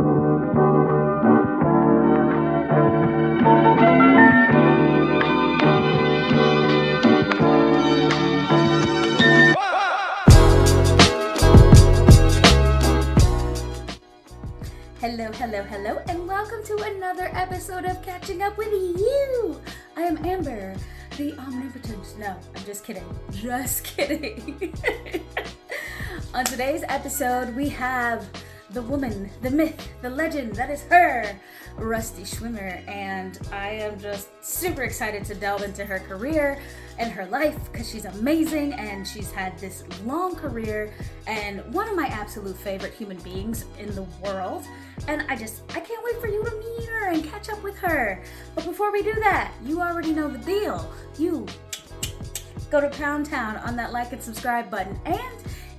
Hello, and welcome to another episode of Catching Up with You. I am Amber, the omnipotent. No, I'm just kidding. On today's episode, we have the woman, the myth, the legend that is her, Rusty Schwimmer, and I am just super excited to delve into her career and her life because she's amazing and she's had this long career and one of my absolute favorite human beings in the world. And I can't wait for you to meet her and catch up with her. But before we do that, you already know the deal. You go to Pound Town on that like and subscribe button. And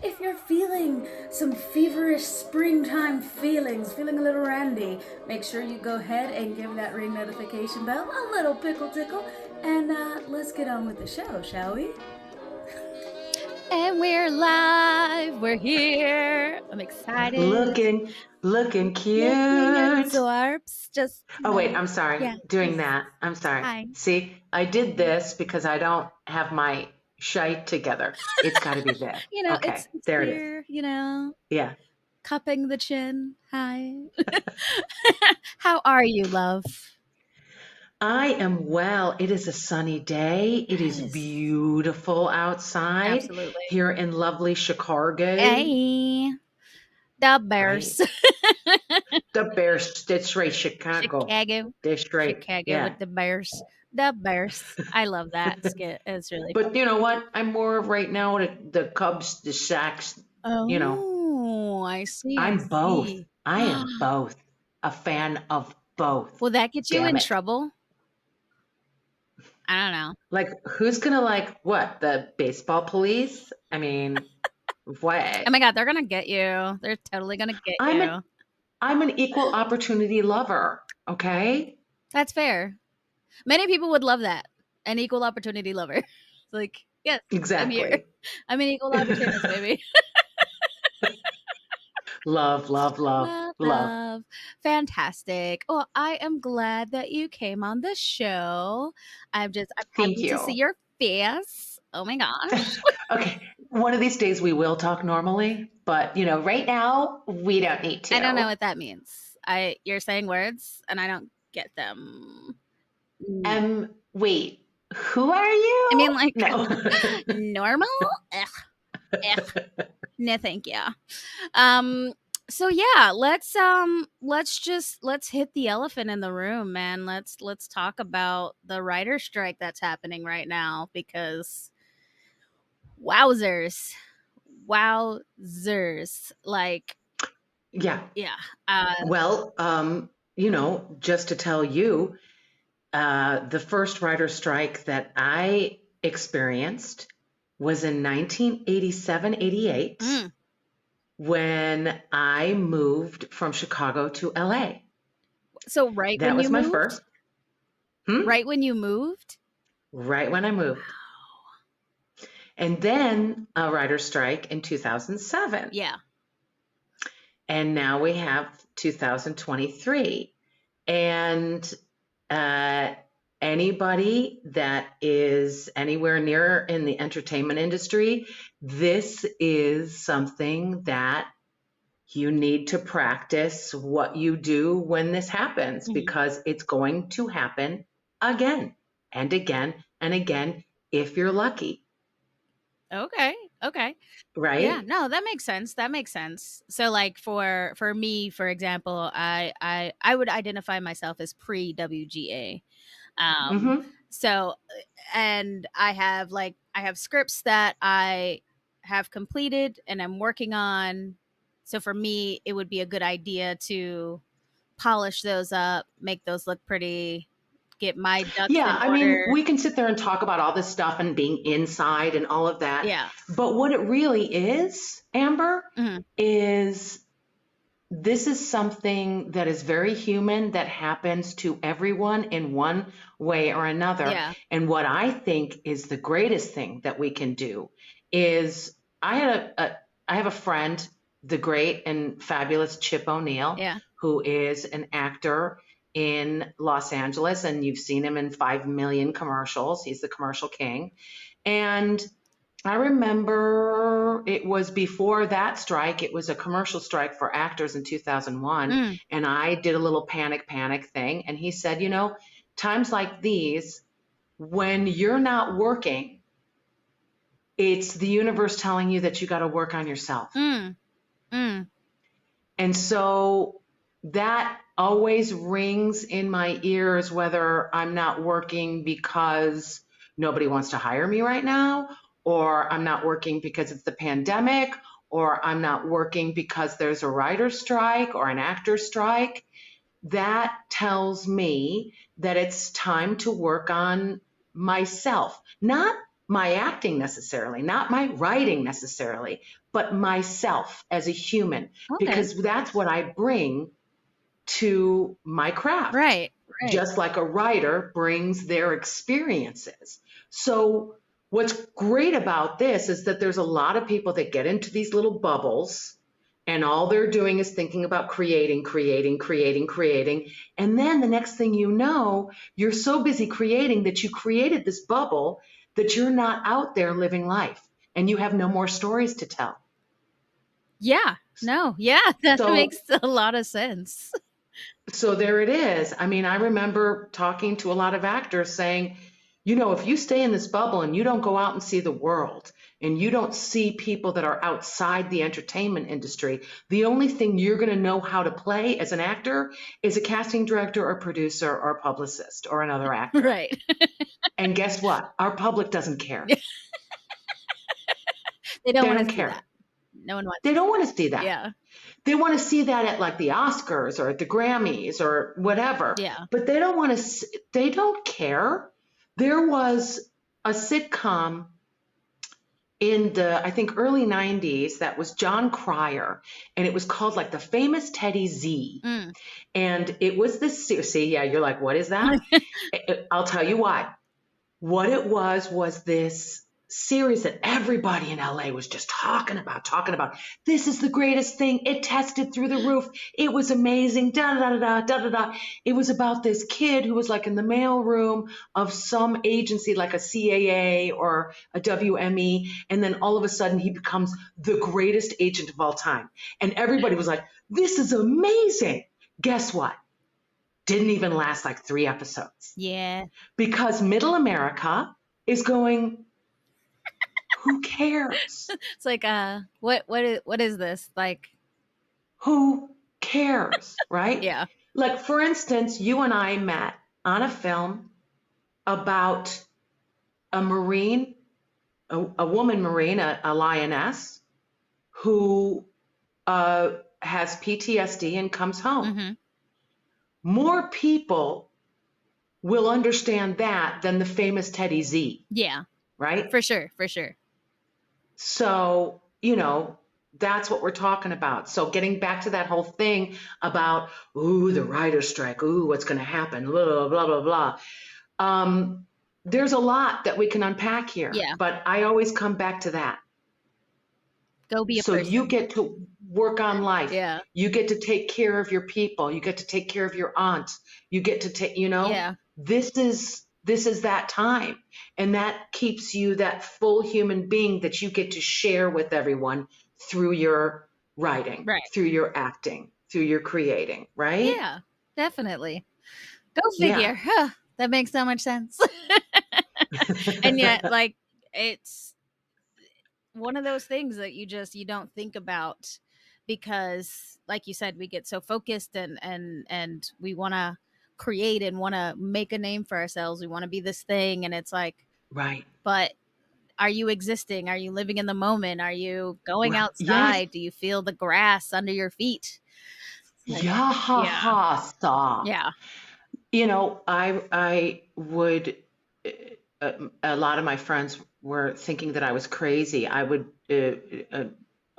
if you're feeling some feverish springtime feelings, feeling a little randy, make sure you go ahead and give that ring notification bell a little pickle tickle. And let's get on with the show, shall we? And we're live. We're here. I'm excited. Looking cute. Zorps. Just. Oh, wait, I'm sorry. Yeah. Doing that. I'm sorry. Hi. See, I did this because I don't have my shite together. It's got to be there. Okay, it's there here, it is. Yeah. Cupping the chin. Hi. How are you, love? I am well. It is a sunny day. It is beautiful outside. Absolutely. Here in lovely Chicago. Hey. The Bears. Right. The Bears. That's right. Chicago. That's right. Chicago with the Bears. The Bears. I love that skit. It's really But fun. you know what? I'm more right now the Cubs, the Sox. Oh, I see. I'm both. I am both. A fan of both. Will that get you in trouble? I don't know. Like, who's gonna what? The baseball police? I mean, what? Oh my God, they're gonna get you. They're totally gonna get you. I'm an equal opportunity lover. Okay. That's fair. Many people would love that. An equal opportunity lover. Like, yes, exactly. I'm here. I'm an equal opportunist, baby. Love. Fantastic. Well, I am glad that you came on the show. I'm happy to see your face. Oh my gosh. Okay. One of these days we will talk normally, but right now we don't need to. I don't know what that means. You're saying words and I don't get them. Wait, who are you? I mean, no. Normal? Ugh. No, thank you. So yeah, let's hit the elephant in the room, man. Let's talk about the writer strike that's happening right now because wowzers. Like, yeah. Well, just to tell you, the first writer strike that I experienced was in 1987-88 when I moved from Chicago to LA. So that was my first. Right when you moved? Right when I moved. Wow. And then a writer strike in 2007. Yeah. And now we have 2023. And anybody that is anywhere near in the entertainment industry, this is something that you need to practice what you do when this happens, because it's going to happen again and again and again if you're lucky. Okay. Right? Yeah, no, that makes sense. So like for me, for example, I would identify myself as pre-WGA. So, and I have scripts that I have completed and I'm working on. So for me, it would be a good idea to polish those up, make those look pretty, get my ducks in order. I mean, we can sit there and talk about all this stuff and being inside and all of that. Yeah. But what it really is, Amber, is this is something that is very human that happens to everyone in one way or another. Yeah. And what I think is the greatest thing that we can do is I have a friend the great and fabulous Chip O'Neill, Yeah. who is an actor in Los Angeles, and you've seen him in 5 million commercials. He's the commercial king. And I remember it was before that strike. It was a commercial strike for actors in 2001. Mm. And I did a little panic thing. And he said, you know, times like these, when you're not working, it's the universe telling you that you got to work on yourself. Mm. Mm. And so that always rings in my ears, whether I'm not working because nobody wants to hire me right now, or I'm not working because it's the pandemic, or I'm not working because there's a writer's strike or an actor's strike. That tells me that it's time to work on myself, not my acting necessarily, not my writing necessarily, but myself as a human, Okay. because that's what I bring to my craft, Right. Right. just like a writer brings their experiences. So what's great about this is that there's a lot of people that get into these little bubbles, and all they're doing is thinking about creating. And then the next thing you know, you're so busy creating that you created this bubble that you're not out there living life, and you have no more stories to tell. Yeah. No. Yeah. That So makes a lot of sense. So there it is. I mean, I remember talking to a lot of actors saying, you know, if you stay in this bubble and you don't go out and see the world and you don't see people that are outside the entertainment industry, the only thing you're going to know how to play as an actor is a casting director or producer or publicist or another actor. Right. And guess what? Our public doesn't care. They don't They want don't to see care. that. No one wants They to don't see want to see that. Yeah. They want to see that at like the Oscars or at the Grammys or whatever. Yeah. But they don't want to, they don't care. There was a sitcom in the, I think, early 90s that was John Cryer, and it was called like The Famous Teddy Z. Mm. And it was this, see, yeah, you're like, what is that? I'll tell you why. What it was this series that everybody in LA was just talking about. This is the greatest thing. It tested through the roof. It was amazing. Da da da da da da da. It was about this kid who was like in the mailroom of some agency, like a CAA or a WME, and then all of a sudden he becomes the greatest agent of all time. And everybody was like, "This is amazing." Guess what? Didn't even last like 3 episodes. Yeah. Because middle America is going, who cares? It's like, what is this? Like, Who cares, right? yeah. Like, for instance, you and I met on a film about a Marine, a woman Marine, a lioness, who has PTSD and comes home. Mm-hmm. More people will understand that than the famous Teddy Z. Yeah. Right? For sure. For sure. So, you know, that's what we're talking about. So getting back to that whole thing about, ooh, the writer's strike, ooh, what's going to happen, blah, blah, blah, blah. There's a lot that we can unpack here, Yeah. but I always come back to that. Go be a So person. you get to work on life. Yeah. You get to take care of your people. You get to take care of your aunt. You get to take, you know, Yeah. this is that time. And that keeps you that full human being that you get to share with everyone through your writing, Right. through your acting, through your creating, right? Yeah, definitely. Go figure. Huh, that makes so much sense. And yet, like, it's one of those things that you don't think about because, like you said, we get so focused and we want to create and want to make a name for ourselves. We want to be this thing, and it's like, Right. but are you existing? Are you living in the moment? Are you going Right. outside? Yes. Do you feel the grass under your feet? Like, Yeah. Stop. yeah. You know, I would, a lot of my friends were thinking that I was crazy. I would, a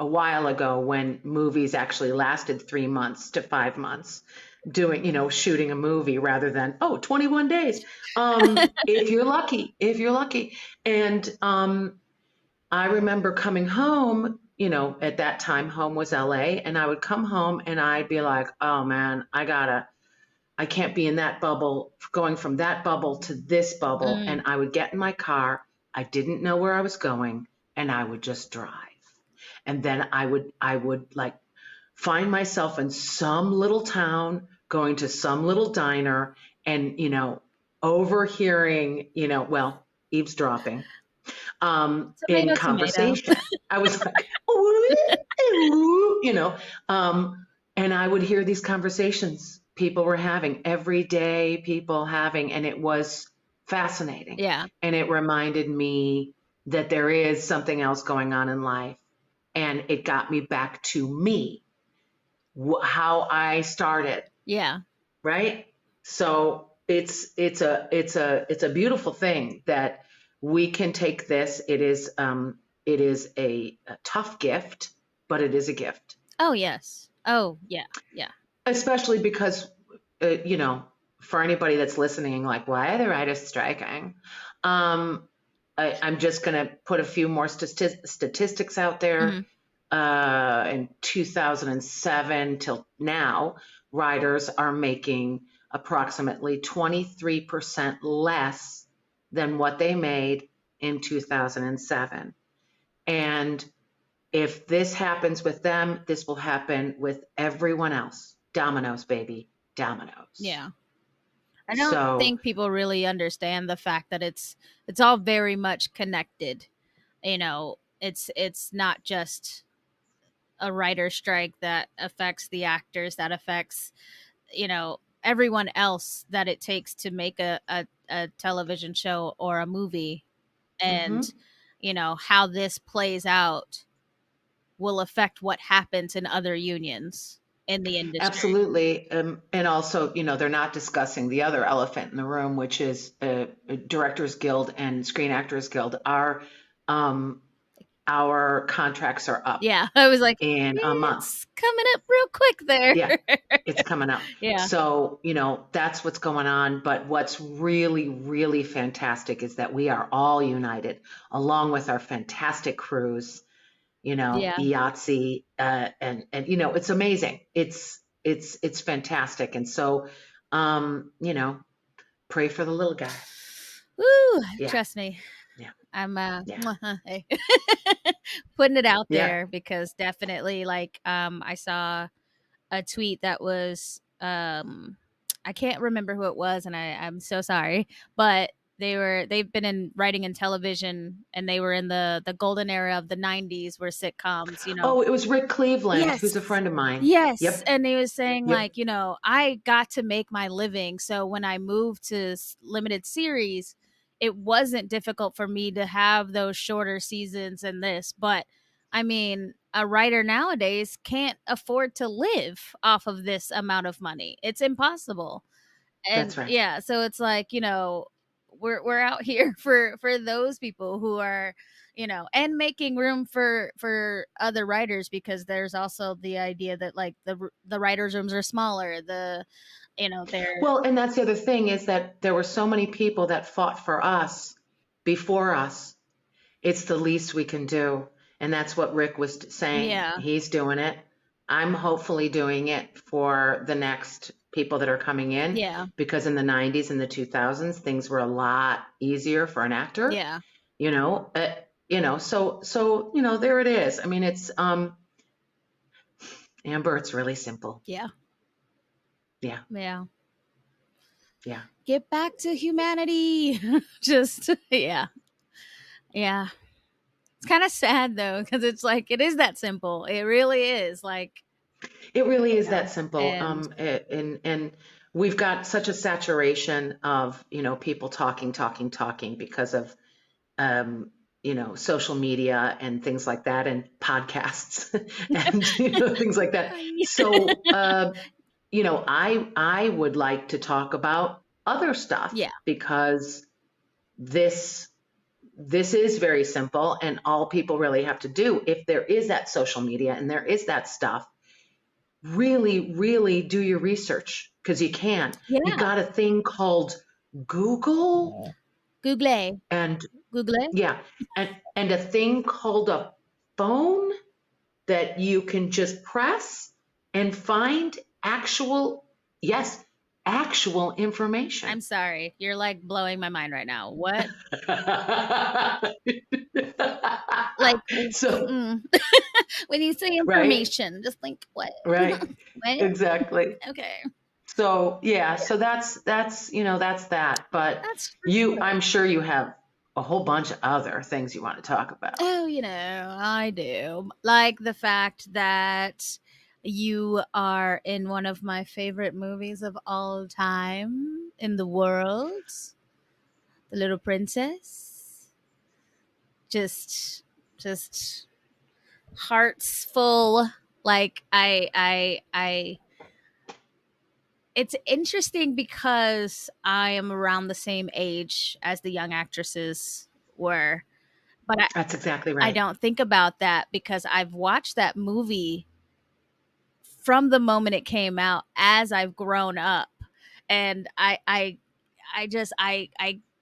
while ago when movies actually lasted 3 months to 5 months, doing, you know, shooting a movie rather than, 21 days. If you're lucky. And I remember coming home at that time, home was LA, and I would come home and I'd be like, oh man, I can't be in that bubble, going from that bubble to this bubble. And Mm. I would get in my car. I didn't know where I was going, and I would just drive. And then I would like find myself in some little town, going to some little diner and, overhearing, well, eavesdropping, in Tomato, tomato. conversation. I was like, ooh, and I would hear these conversations people were having, everyday people having, and it was fascinating. Yeah. And it reminded me that there is something else going on in life. And it got me back to me, how I started, Yeah. right? So it's a beautiful thing that we can take this. It is a tough gift, but it is a gift, Oh, yes. Oh, yeah. Yeah. especially because for anybody that's listening, like, why are the writers striking? I'm just going to put a few more statistics out there. Hmm. In 2007 till now, writers are making approximately 23% less than what they made in 2007. And if this happens with them, this will happen with everyone else. Dominoes, baby, dominoes. Yeah. I don't So, think people really understand the fact that it's all very much connected. It's not just a writer strike that affects the actors, that affects, everyone else that it takes to make a television show or a movie. And, mhm. how this plays out will affect what happens in other unions in the industry. Absolutely. And also, they're not discussing the other elephant in the room, which is Directors Guild and Screen Actors Guild. Our contracts are up Yeah. I was like, in a month. it's coming up real quick there. Yeah, it's coming up. Yeah. So, that's what's going on. But what's really, really fantastic is that we are all united, along with our fantastic crews, Yeah. IATSE, it's amazing. It's fantastic. And so, pray for the little guy. Woo, Yeah, trust me. yeah, I'm yeah, hey. Putting it out yeah. there because definitely like I saw a tweet that was I can't remember who it was, and I'm so sorry, but they've been in writing and television, and they were in the golden era of the 90s where sitcoms, Oh, it was Rick Cleveland, who's a Yes. friend of mine. Yes, Yep, and he was saying yep. like, I got to make my living, so when I moved to limited series, it wasn't difficult for me to have those shorter seasons and this, but I mean, a writer nowadays can't afford to live off of this amount of money. It's impossible. And That's right. yeah, so it's like, we're out here for those people who are, and making room for other writers, because there's also the idea that like the writers rooms are smaller, they're Well, and that's the other thing, is that there were so many people that fought for us before us. It's the least we can do. And that's what Rick was saying. yeah, He's doing it. I'm hopefully doing it for the next people that are coming in, yeah, because in the 90s and the 2000s, things were a lot easier for an actor, yeah, there it is. I mean, it's, Amber, it's really simple. yeah, Yeah. yeah. Yeah. Get back to humanity. Just yeah. Yeah. It's kind of sad though, because it's like it is that simple. It really is like, It really is that simple. and And we've got such a saturation of, people talking because of, social media and things like that, and podcasts and, things like that. So, I would like to talk about other stuff, yeah, because this, this is very simple, and all people really have to do, if there is that social media and there is that stuff, really, really do your research, because you can. You yeah. got a thing called Google, Google, and Google. yeah, and a thing called a phone. that you can just press and find actual information. I'm sorry. You're like blowing my mind right now. What? Like, So, when you say right, information, just think, what? right, What? exactly. Okay. So yeah, so that's that. But That's for I'm sure. sure you have a whole bunch of other things you want to talk about. Oh, I do. Like the fact that you are in one of my favorite movies of all time in the world, The Little Princess. Just hearts full. Like I it's interesting because I am around the same age as the young actresses were. But That's exactly I right. don't think about that because I've watched that movie from the moment it came out as I've grown up. And I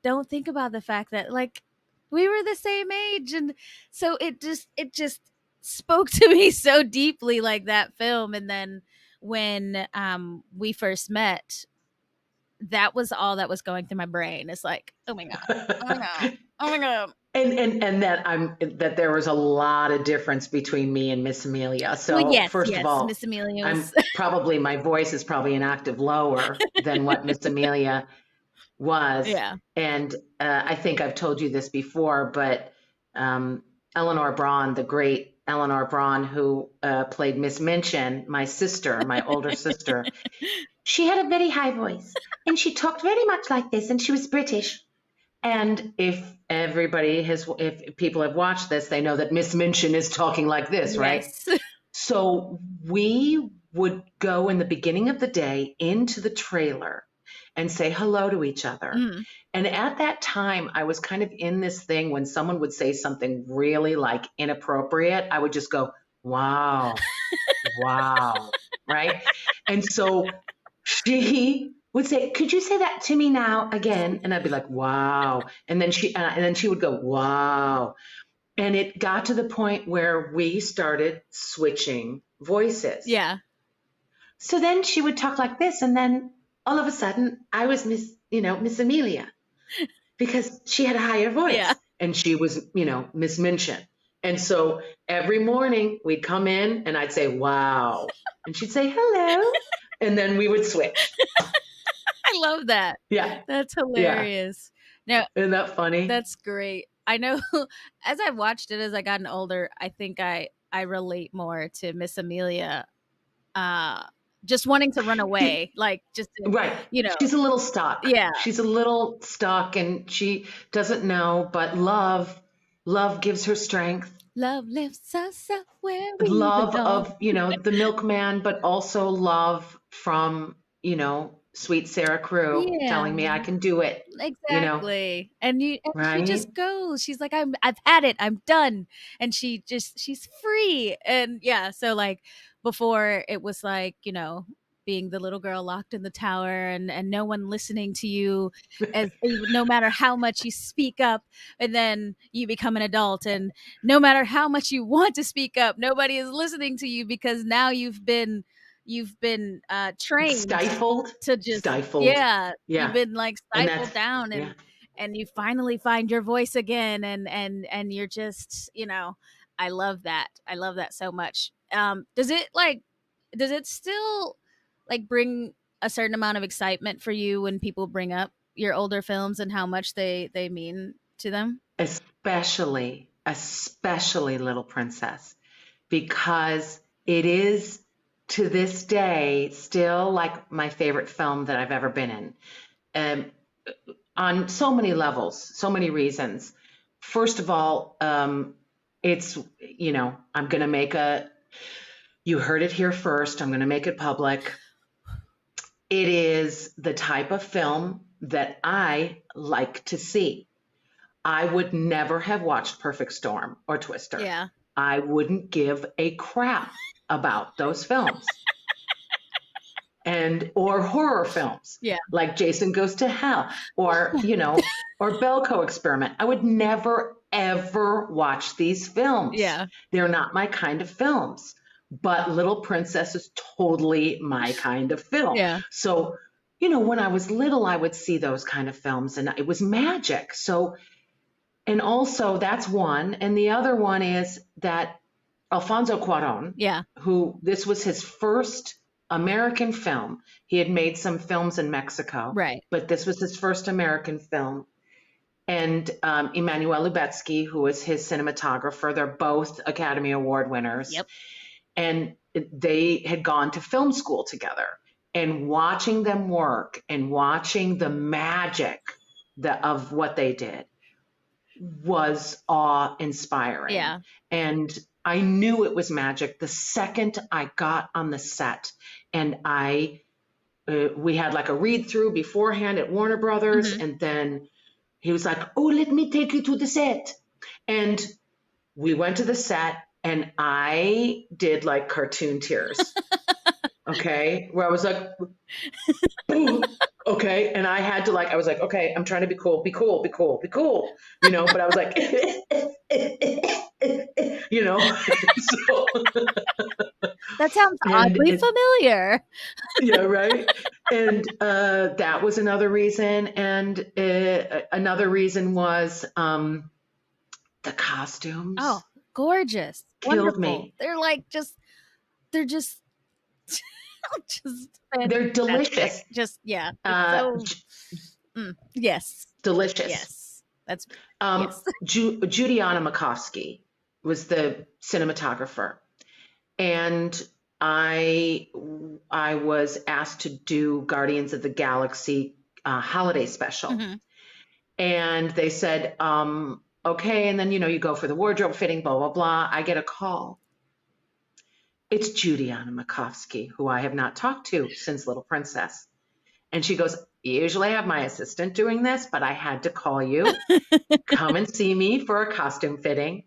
don't think about the fact that like we were the same age, and so it just spoke to me so deeply, like that film. And then when we first met, that was all that was going through my brain. It's like, oh my god, oh my god, oh my god. And that there was a lot of difference between me and Miss Amelia. Well, So yes, first of yes, all, Miss Amelia I'm was. probably my voice is probably an octave lower than what Miss Amelia was. Yeah. And I think I've told you this before, but um, Eleanor Braun, the great Eleanor Braun, who played Miss Minchin, my sister, my older sister, she had a very high voice and she talked very much like this, and she was British. And if people have watched this, they know that Miss Minchin is talking like this, right? Yes. So we would go in the beginning of the day into the trailer and say hello to each other. Mm. And at that time, I was kind of in this thing when someone would say something really like inappropriate, I would just go, wow, wow, right? And so she would say, "Could you say that to me now again?" And I'd be like, "Wow." And then she would go, "Wow." And it got to the point where we started switching voices. Yeah. So then she would talk like this, and then all of a sudden I was Miss Amelia, because she had a higher Yeah. voice and she was, Miss Minchin. And so every morning we'd come in and I'd say, "Wow." And she'd say, "Hello." And then we would switch. I love that. Yeah. That's Yeah. hilarious. Now, Isn't that funny? that's great. I know as I've watched it as I gotten older, I think I relate more to Miss Amelia uh just wanting to run away, like just to, Right. you know. She's a little stuck. Yeah. She's a little stuck and she doesn't know, but love gives her strength. Love lifts us up where we Love belong. of, the milkman, but also love from, sweet Sarah Crew Yeah. telling me I can do it, Exactly. And she right? just goes. She's like, I've had it. I'm done. And she's free. And yeah, so like before it was like, being the little girl locked in the tower and no one listening to you, as no matter how much you speak up. And then you become an adult, and no matter how much you want to speak up, nobody is listening to you because now you've been trained Stifled, to just, stifled. yeah, you've Yeah. been like And that's, stifled down, yeah. and you finally find your voice again, and you're just, I love that so much. Does it still like bring a certain amount of excitement for you when people bring up your older films and how much they mean to them? Especially Little Princess, because it is to this day still like my favorite film that I've ever been in. Um, on so many levels, so many reasons. First of all, it's, I'm going to you heard it here first, I'm going to make it public. It is the type of film that I like to see. I would never have watched Perfect Storm or Twister. Yeah. I wouldn't give a crap about those films. Or horror films. Yeah. Like Jason Goes to Hell or, or Belko Experiment. I would never ever watch these films. Yeah. They're not my kind of films, but Little Princess is totally my kind of film. Yeah. So, when I was little, I would see those kind of films and it was magic. So, and also that's one. And the other one is that Alfonso Cuarón, Yeah. who this was his first American film. He had made some films in Mexico, Right. but this was his first American film. And Emmanuel Lubetsky, who was his cinematographer, they're both Academy Award winners. Yep. And they had gone to film school together. And watching them work and watching the magic of what they did was awe-inspiring. Yeah. And I knew it was magic the second I got on the set. And we had like a read-through beforehand at Warner Brothers, and then he was like, "Oh, let me take you to the set." And we went to the set and I did like cartoon tears. Okay. Where I was like, "Ooh, okay." And I had to I was like, okay, I'm trying to be cool, be cool, be cool, be cool, but I was like, so, That sounds oddly familiar. Yeah, right. And that was another reason. And another reason was the costumes. Oh, gorgeous. Killed Wonderful. me. They're they're just They're delicious. Just, yeah. Yes. Delicious. Yes. That's yes. Judiana Makovsky was the cinematographer. And I was asked to do Guardians of the Galaxy holiday special. And they said, okay. And then, you go for the wardrobe fitting, blah, blah, blah. I get a call. It's Judiana Makovsky, who I have not talked to since Little Princess. And she goes, "Usually I have my assistant doing this, but I had to call you. Come and see me for a costume fitting."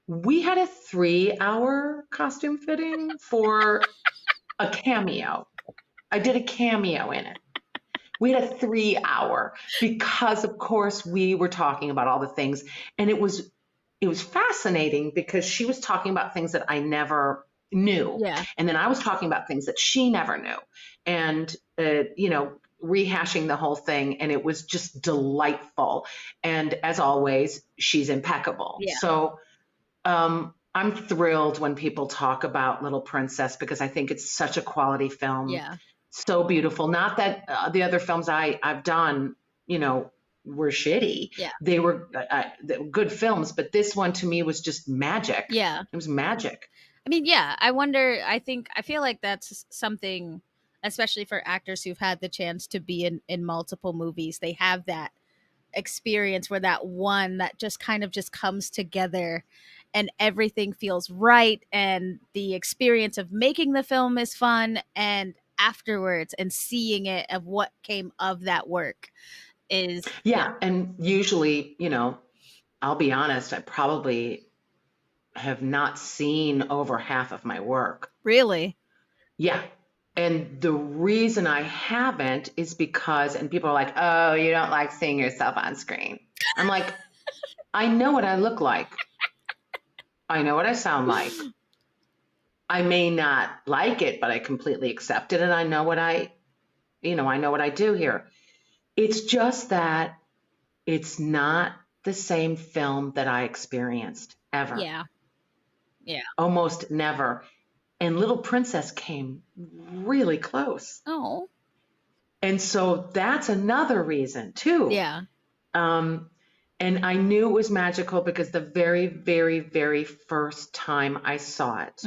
We had a 3-hour costume fitting for a cameo. I did a cameo in it. We had a 3-hour because, of course, we were talking about all the things. And it was fascinating because she was talking about things that I never knew. Yeah. And then I was talking about things that she never knew. And, rehashing the whole thing. And it was just delightful. And as always, she's impeccable. Yeah. So I'm thrilled when people talk about Little Princess because I think it's such a quality film. Yeah. So beautiful. Not that the other films I've done, were shitty. Yeah. They were good films, but this one to me was just magic. Yeah. It was magic. I mean, yeah, I feel like that's something, especially for actors who've had the chance to be in multiple movies. They have that experience where that one that just kind of just comes together and everything feels right. And the experience of making the film is fun. And afterwards and seeing it of what came of that work is. Yeah. And usually, I'll be honest, I probably have not seen over half of my work. Really? Yeah. And the reason I haven't is because, and people are like, "Oh, you don't like seeing yourself on screen." I'm like, I know what I look like. I know what I sound like. I may not like it, but I completely accept it. And I know what I know what I do here. It's just that it's not the same film that I experienced ever. Yeah. Yeah. Almost never. And Little Princess came really close. Oh. And so that's another reason too. Yeah. And I knew it was magical because the very, very, very first time I saw it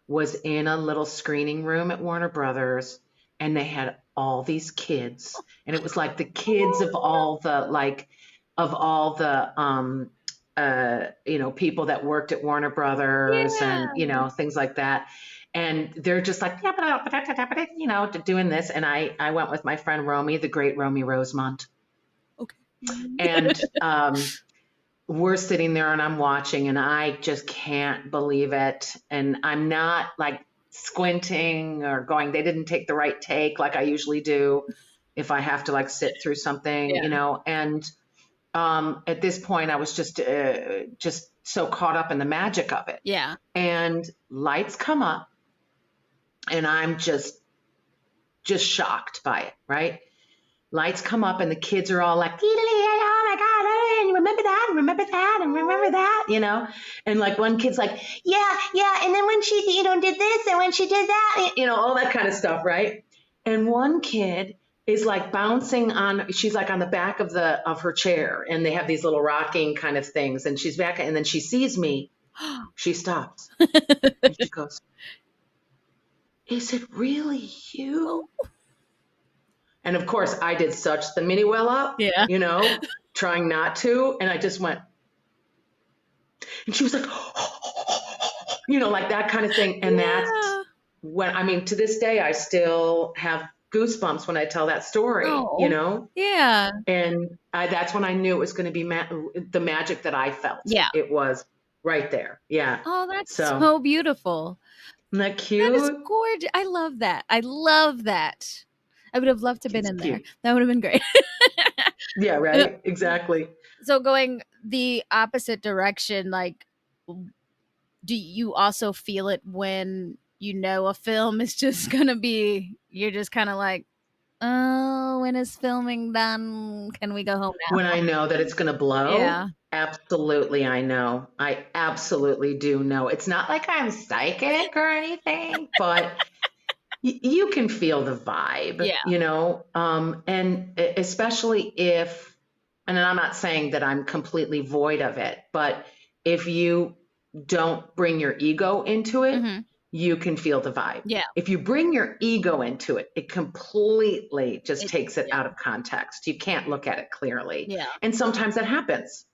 was in a little screening room at Warner Brothers, and they had all these kids, and it was like the kids of all the people that worked at Warner Brothers and things like that. And they're just like, doing this. And I went with my friend Romy, the great Romy Rosemont. Okay. And we're sitting there and I'm watching and I just can't believe it. And I'm not like squinting or going, they didn't take the right take like I usually do if I have to like sit through something, and at this point, I was just so caught up in the magic of it. Yeah. And lights come up, and I'm just shocked by it, right? Lights come up, and the kids are all like, oh my God, and remember that, and remember that, and remember that, you know? And like one kid's like, yeah, and then when she, did this, and when she did that, all that kind of stuff, right? And one kid is like bouncing on, she's like on the back of her chair, and they have these little rocking kind of things, and she's back, and then she sees me, she stops, and she goes, is it really you? And of course I did such the mini well up, trying not to, and I just went, and she was like, like that kind of thing. And that's when, to this day, I still have goosebumps when I tell that story, Yeah. And that's when I knew it was going to be the magic that I felt. Yeah. It was right there. Yeah. Oh, that's so beautiful. Isn't that cute? That is gorgeous. I love that. I would have loved to have been in there. That would have been great. Yeah, right. Exactly. So going the opposite direction, like, do you also feel it when a film is just going to be, you're just kind of like, oh, when is filming done? Can we go home now? When I know that it's going to blow? Yeah. Absolutely, I know. I absolutely do know. It's not like I'm psychic or anything, but you can feel the vibe, and especially if, and I'm not saying that I'm completely void of it, but if you don't bring your ego into it, you can feel the vibe. Yeah. If you bring your ego into it, it completely just takes it out of context. You can't look at it clearly. Yeah. And sometimes that happens,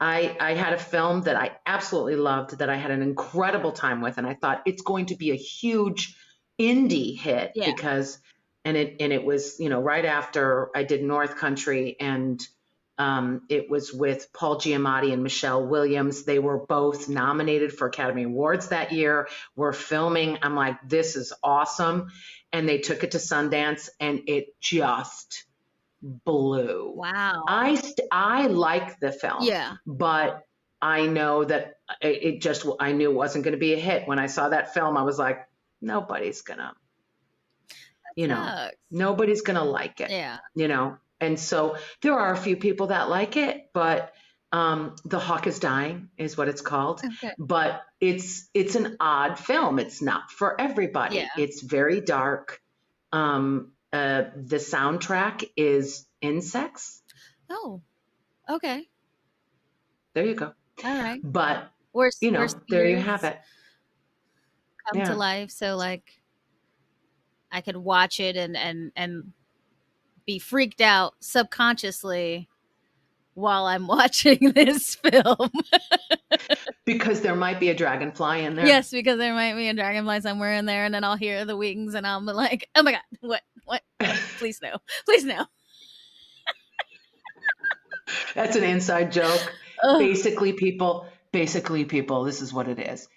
I had a film that I absolutely loved, that I had an incredible time with, and I thought it's going to be a huge indie hit because, and it was, right after I did North Country, and it was with Paul Giamatti and Michelle Williams. They were both nominated for Academy Awards that year. We're filming. I'm like, this is awesome. And they took it to Sundance, and it just blew. Wow. I like the film, but I know that I knew it wasn't going to be a hit. When I saw that film, I was like, nobody's gonna, nobody's gonna like it. Yeah. And so there are a few people that like it, but The Hawk is Dying is what it's called. Okay. But it's an odd film. It's not for everybody. Yeah. It's very dark. The soundtrack is Insects. Oh, okay. There you go. All right. But there you have it. Come to life. So like, I could watch it and be freaked out subconsciously while I'm watching this film. Because there might be a dragonfly in there. Yes, because there might be a dragonfly somewhere in there, and then I'll hear the wings, and I'll be like, "Oh my God, what? Please no, please no." That's an inside joke. Basically, people. This is what it is.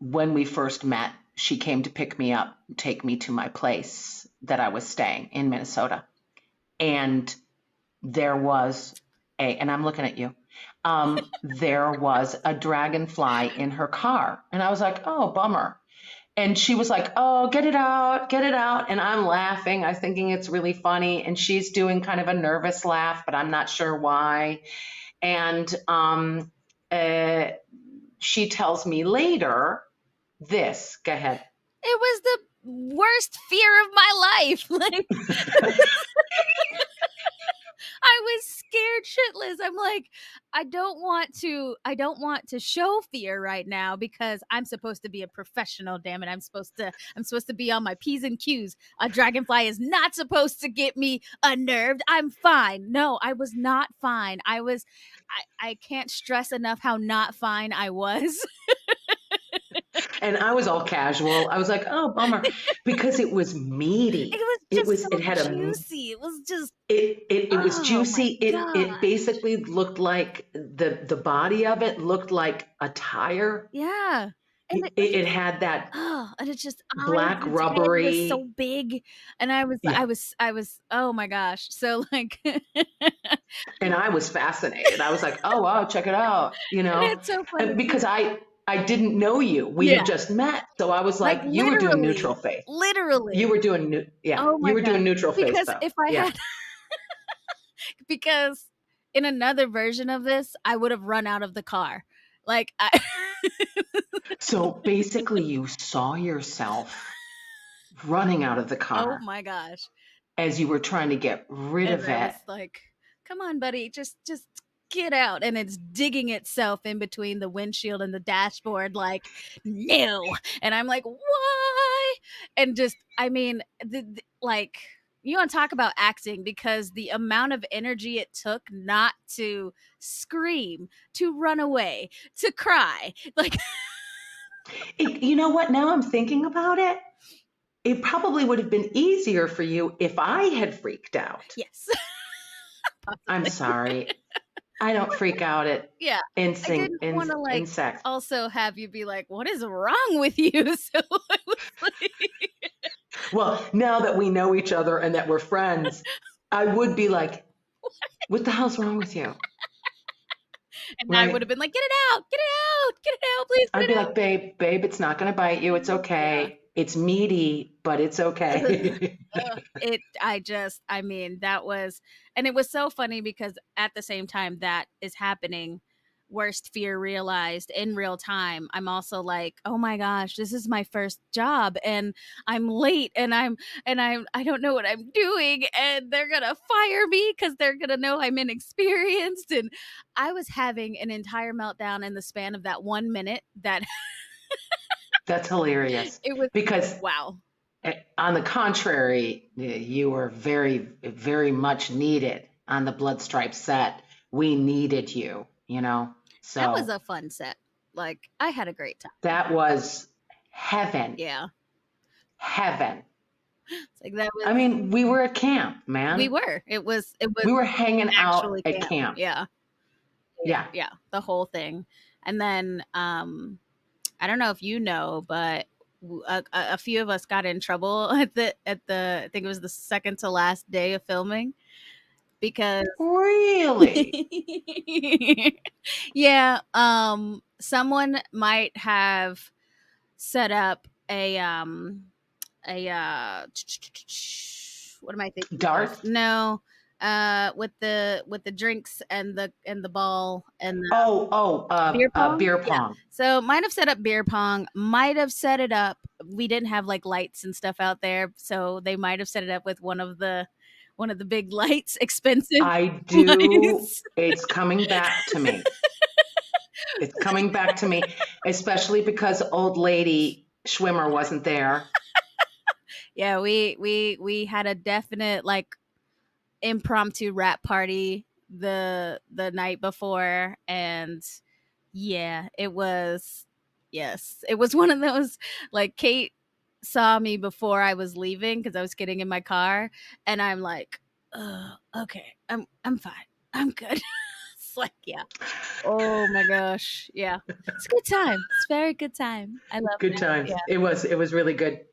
When we first met, she came to pick me up, take me to my place that I was staying in Minnesota, and there was and I'm looking at you. There was a dragonfly in her car, and I was like, "Oh, bummer." And she was like, "Oh, get it out. And I'm laughing. I'm thinking it's really funny. And she's doing kind of a nervous laugh, but I'm not sure why. And she tells me later this. Go ahead. It was the worst fear of my life. Like, I was scared shitless. I'm like, I don't want to show fear right now because I'm supposed to be a professional, damn it. I'm supposed to be on my P's and Q's. A dragonfly is not supposed to get me unnerved. I'm fine. No, I was not fine. I can't stress enough how not fine I was. And I was all casual. I was like, "Oh, bummer," because it was meaty. It was juicy. It was just. It was juicy. It basically looked like the body of it looked like a tire. Yeah. And It had that and it's just eyes, black its head was so rubbery. big, and Yeah. I was, oh my gosh. So like, and And I was fascinated. I was like, oh wow, check it out, it's so funny and because I didn't know you. We yeah, had just met. So I was like like, you were doing neutral faith. You literally. were doing yeah, Oh you my were gosh. doing neutral faith Because stuff. if I Yeah. had because in another version of this, I would have run out of the car. Like I So basically you saw yourself running out of the oh car my gosh. as you were trying to get rid And of I it. was like, "Come on, buddy, just get out." And it's digging itself in between the windshield and the dashboard like, "No." And I'm like, "Why?" And just I mean, like you want to talk about acting because the amount of energy it took not to scream, to run away, to cry. Like You know what? Now I'm thinking about it. It probably would have been easier for you if I had freaked out. yes. I'm sorry. I don't freak out at Yeah. I didn't want to like insects. also have you be like, "What is wrong with you?" So I was like Well, now that we know each other and that we're friends, I would be like, what the hell's wrong with you? and I would Right? have been like, "Get it out, get it out, get it out, please get I'd it be out." like, babe, it's not going to bite you. It's Yeah. okay. It's meaty, but it's okay. I mean, that was, and it was so funny because at the same time that is happening, worst fear realized in real time. I'm also like, oh my gosh, this is my first job and I'm late and I don't know what I'm doing and they're gonna fire me because they're gonna know I'm inexperienced. And I was having an entire meltdown in the span of that 1 minute that That's hilarious. it was Because wow. on the contrary, you were very, very much needed on the Blood Stripe set. We needed you, That was So a fun set. Like I had a great time. that was heaven. Yeah. Heaven. It's like that I was mean, we were at camp, we man. were. It was We were hanging out actually at camp. camp. Yeah. Yeah. Yeah. Yeah. The whole thing. And then I don't know if you know, but a few of us got in trouble at the I think it was the second to last day of filming because Really? yeah, someone might have set up a what am I thinking of? Dart? No, with the drinks and the ball and the beer pong. Beer Yeah, pong. so might have set up beer pong. Might have set it up. We didn't have like lights and stuff out there, so they might have set it up with one of the big lights, expensive I do. lights. It's coming back to me. It's coming back to me, especially because old lady Schwimmer wasn't there. Yeah, we had a definite like impromptu rap party the night before and yeah, it was yes. It was one of those like Kate saw me before I was leaving because I was getting in my car and I'm like, okay, I'm fine. I'm good. It's like, yeah. Oh my gosh. Yeah. It's a good time. It's a very good time. I love Good it. times. Yeah. It was really good. It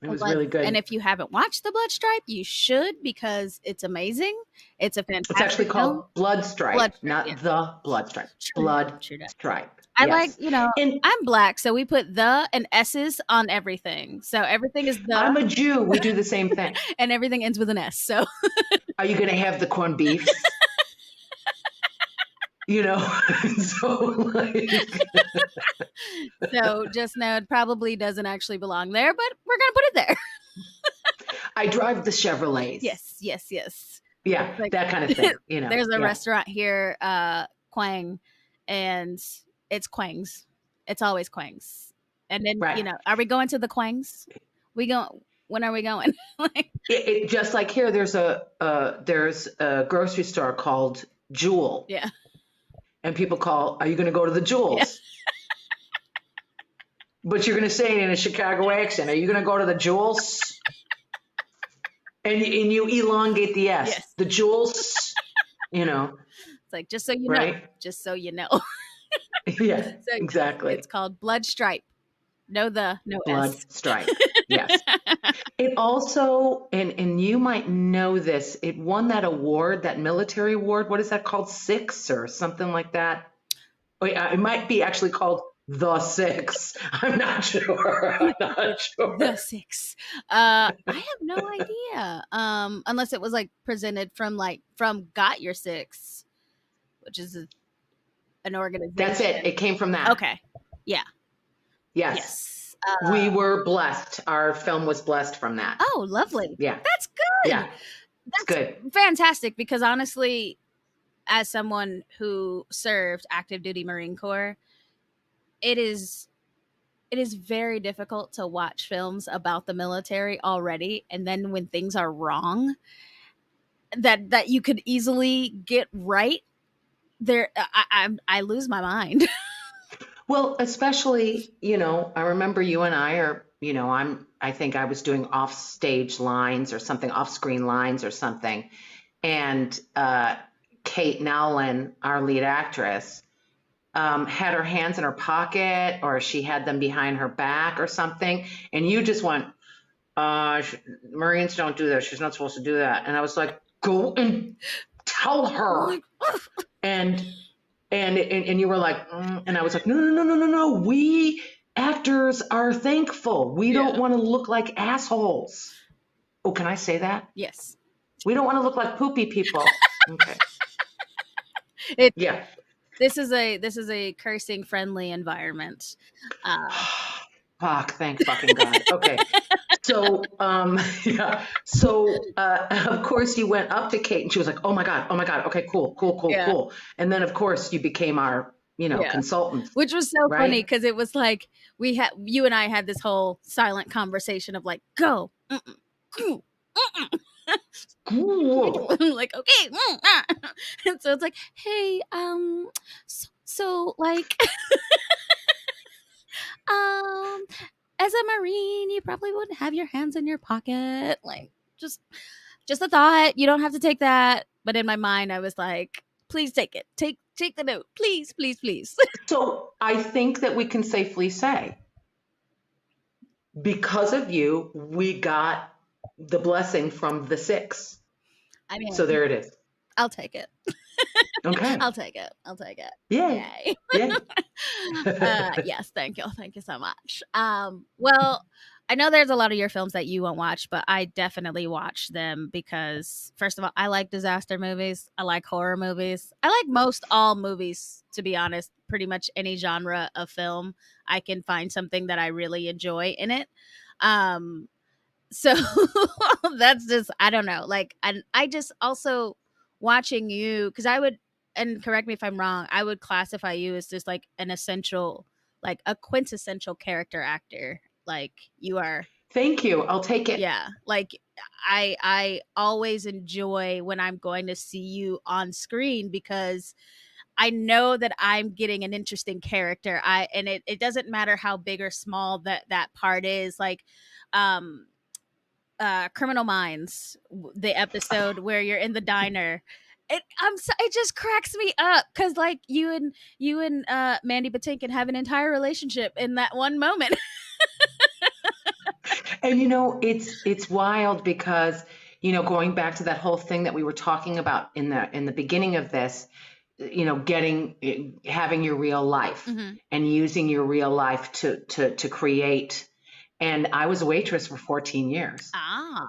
It was was. really And good. if you haven't watched The Blood Stripe, you should because it's amazing. It's a It's actually fantastic film. called Blood Stripe, Blood Stripe, yeah. not the Blood Stripe. True that. Blood True that. Stripe. I like, Yes. you know, And I'm black, so we put the and S's on everything. So everything is the I'm a Jew. We do the same thing. and everything ends with an S. So Are you going to have the corned beef? So like, so just know it probably doesn't actually belong there, but we're gonna put it there. I drive the Chevrolets. Yes, yes, yes. Yeah, It's like that kind of thing. there's a Yeah. restaurant here, Quang, and it's Quang's. It's always Quang's. And then Right. are we going to the Quang's? We go. When are we going? Like, It just like here, there's a grocery store called Jewel, yeah, and people call, "Are you going to go to the Jewels?" Yeah. But you're going to say it in a Chicago accent. Are you going to go to the Jewels? And you elongate the S. Yes. The Jewels. It's like just so you know, Right? just so you know. Yeah, So exactly. it's called Blood Stripe. No Blood S. Strike. Yes. It also, and you might know this, it won that award, that military award. What is that called? Six or something like that? Oh, yeah, it might be actually called The Six. I'm not sure. I'm not It's the sure. six. I have no idea. Unless it was like presented from Got Your Six, which is an That's it. organization. It came from that. Okay. Yeah. Yes. Yes. We were blessed. Our film was blessed from that. Oh, lovely. Yeah. That's good. Yeah. It's That's good. fantastic because honestly, as someone who served active duty Marine Corps, it is very difficult to watch films about the military already, and then when things are wrong that you could easily get right there, I lose my mind. Well, especially, I remember you and I are, I think I was doing off stage lines or something, off screen lines or something. And Kate Nowlin, our lead actress, had her hands in her pocket or she had them behind her back or something. And you just went, Marines don't do that. She's not supposed to do that. And I was like, go and tell her. And you were like, and I was like, no. We actors are thankful. We don't want to look like assholes. Oh, can I say that? Yes. We don't want to look like poopy people. Okay. Yeah. This is a cursing friendly environment. Fuck, thank fucking God. Okay. So, yeah. So, of course you went up to Kate and she was like, oh my God. Okay, cool. And then of course you became our, consultant. Which was so funny because it was like you and I had this whole silent conversation of like, go. Cool. Like, okay. And so it's like, hey, so like as a Marine, you probably wouldn't have your hands in your pocket. Like, just a thought. You don't have to take that. But in my mind, I was like, please take it. Take the note. Please. So I think that we can safely say, because of you, we got the blessing from the six. I mean, so there it is. I'll take it. Okay. I'll take it. Yay. Yes, thank you so much. Well, I know there's a lot of your films that you won't watch, but I definitely watch them because, first of all, I like disaster movies. I like horror movies. I like most all movies, to be honest. Pretty much any genre of film, I can find something that I really enjoy in it. So that's just, I don't know. Like, and I just also watching you, because I would, and correct me if I'm wrong, I would classify you as just like an essential, like a quintessential character actor. Like you are. Thank you. I'll take it. Yeah. Like I always enjoy when I'm going to see you on screen because I know that I'm getting an interesting character. And it doesn't matter how big or small that part is. Like, Criminal Minds, the episode where you're in the diner. It just cracks me up because like you and Mandy Patinkin have an entire relationship in that one moment. And it's wild because going back to that whole thing that we were talking about in the beginning of this, having your real life and using your real life to create. And I was a waitress for 14 years.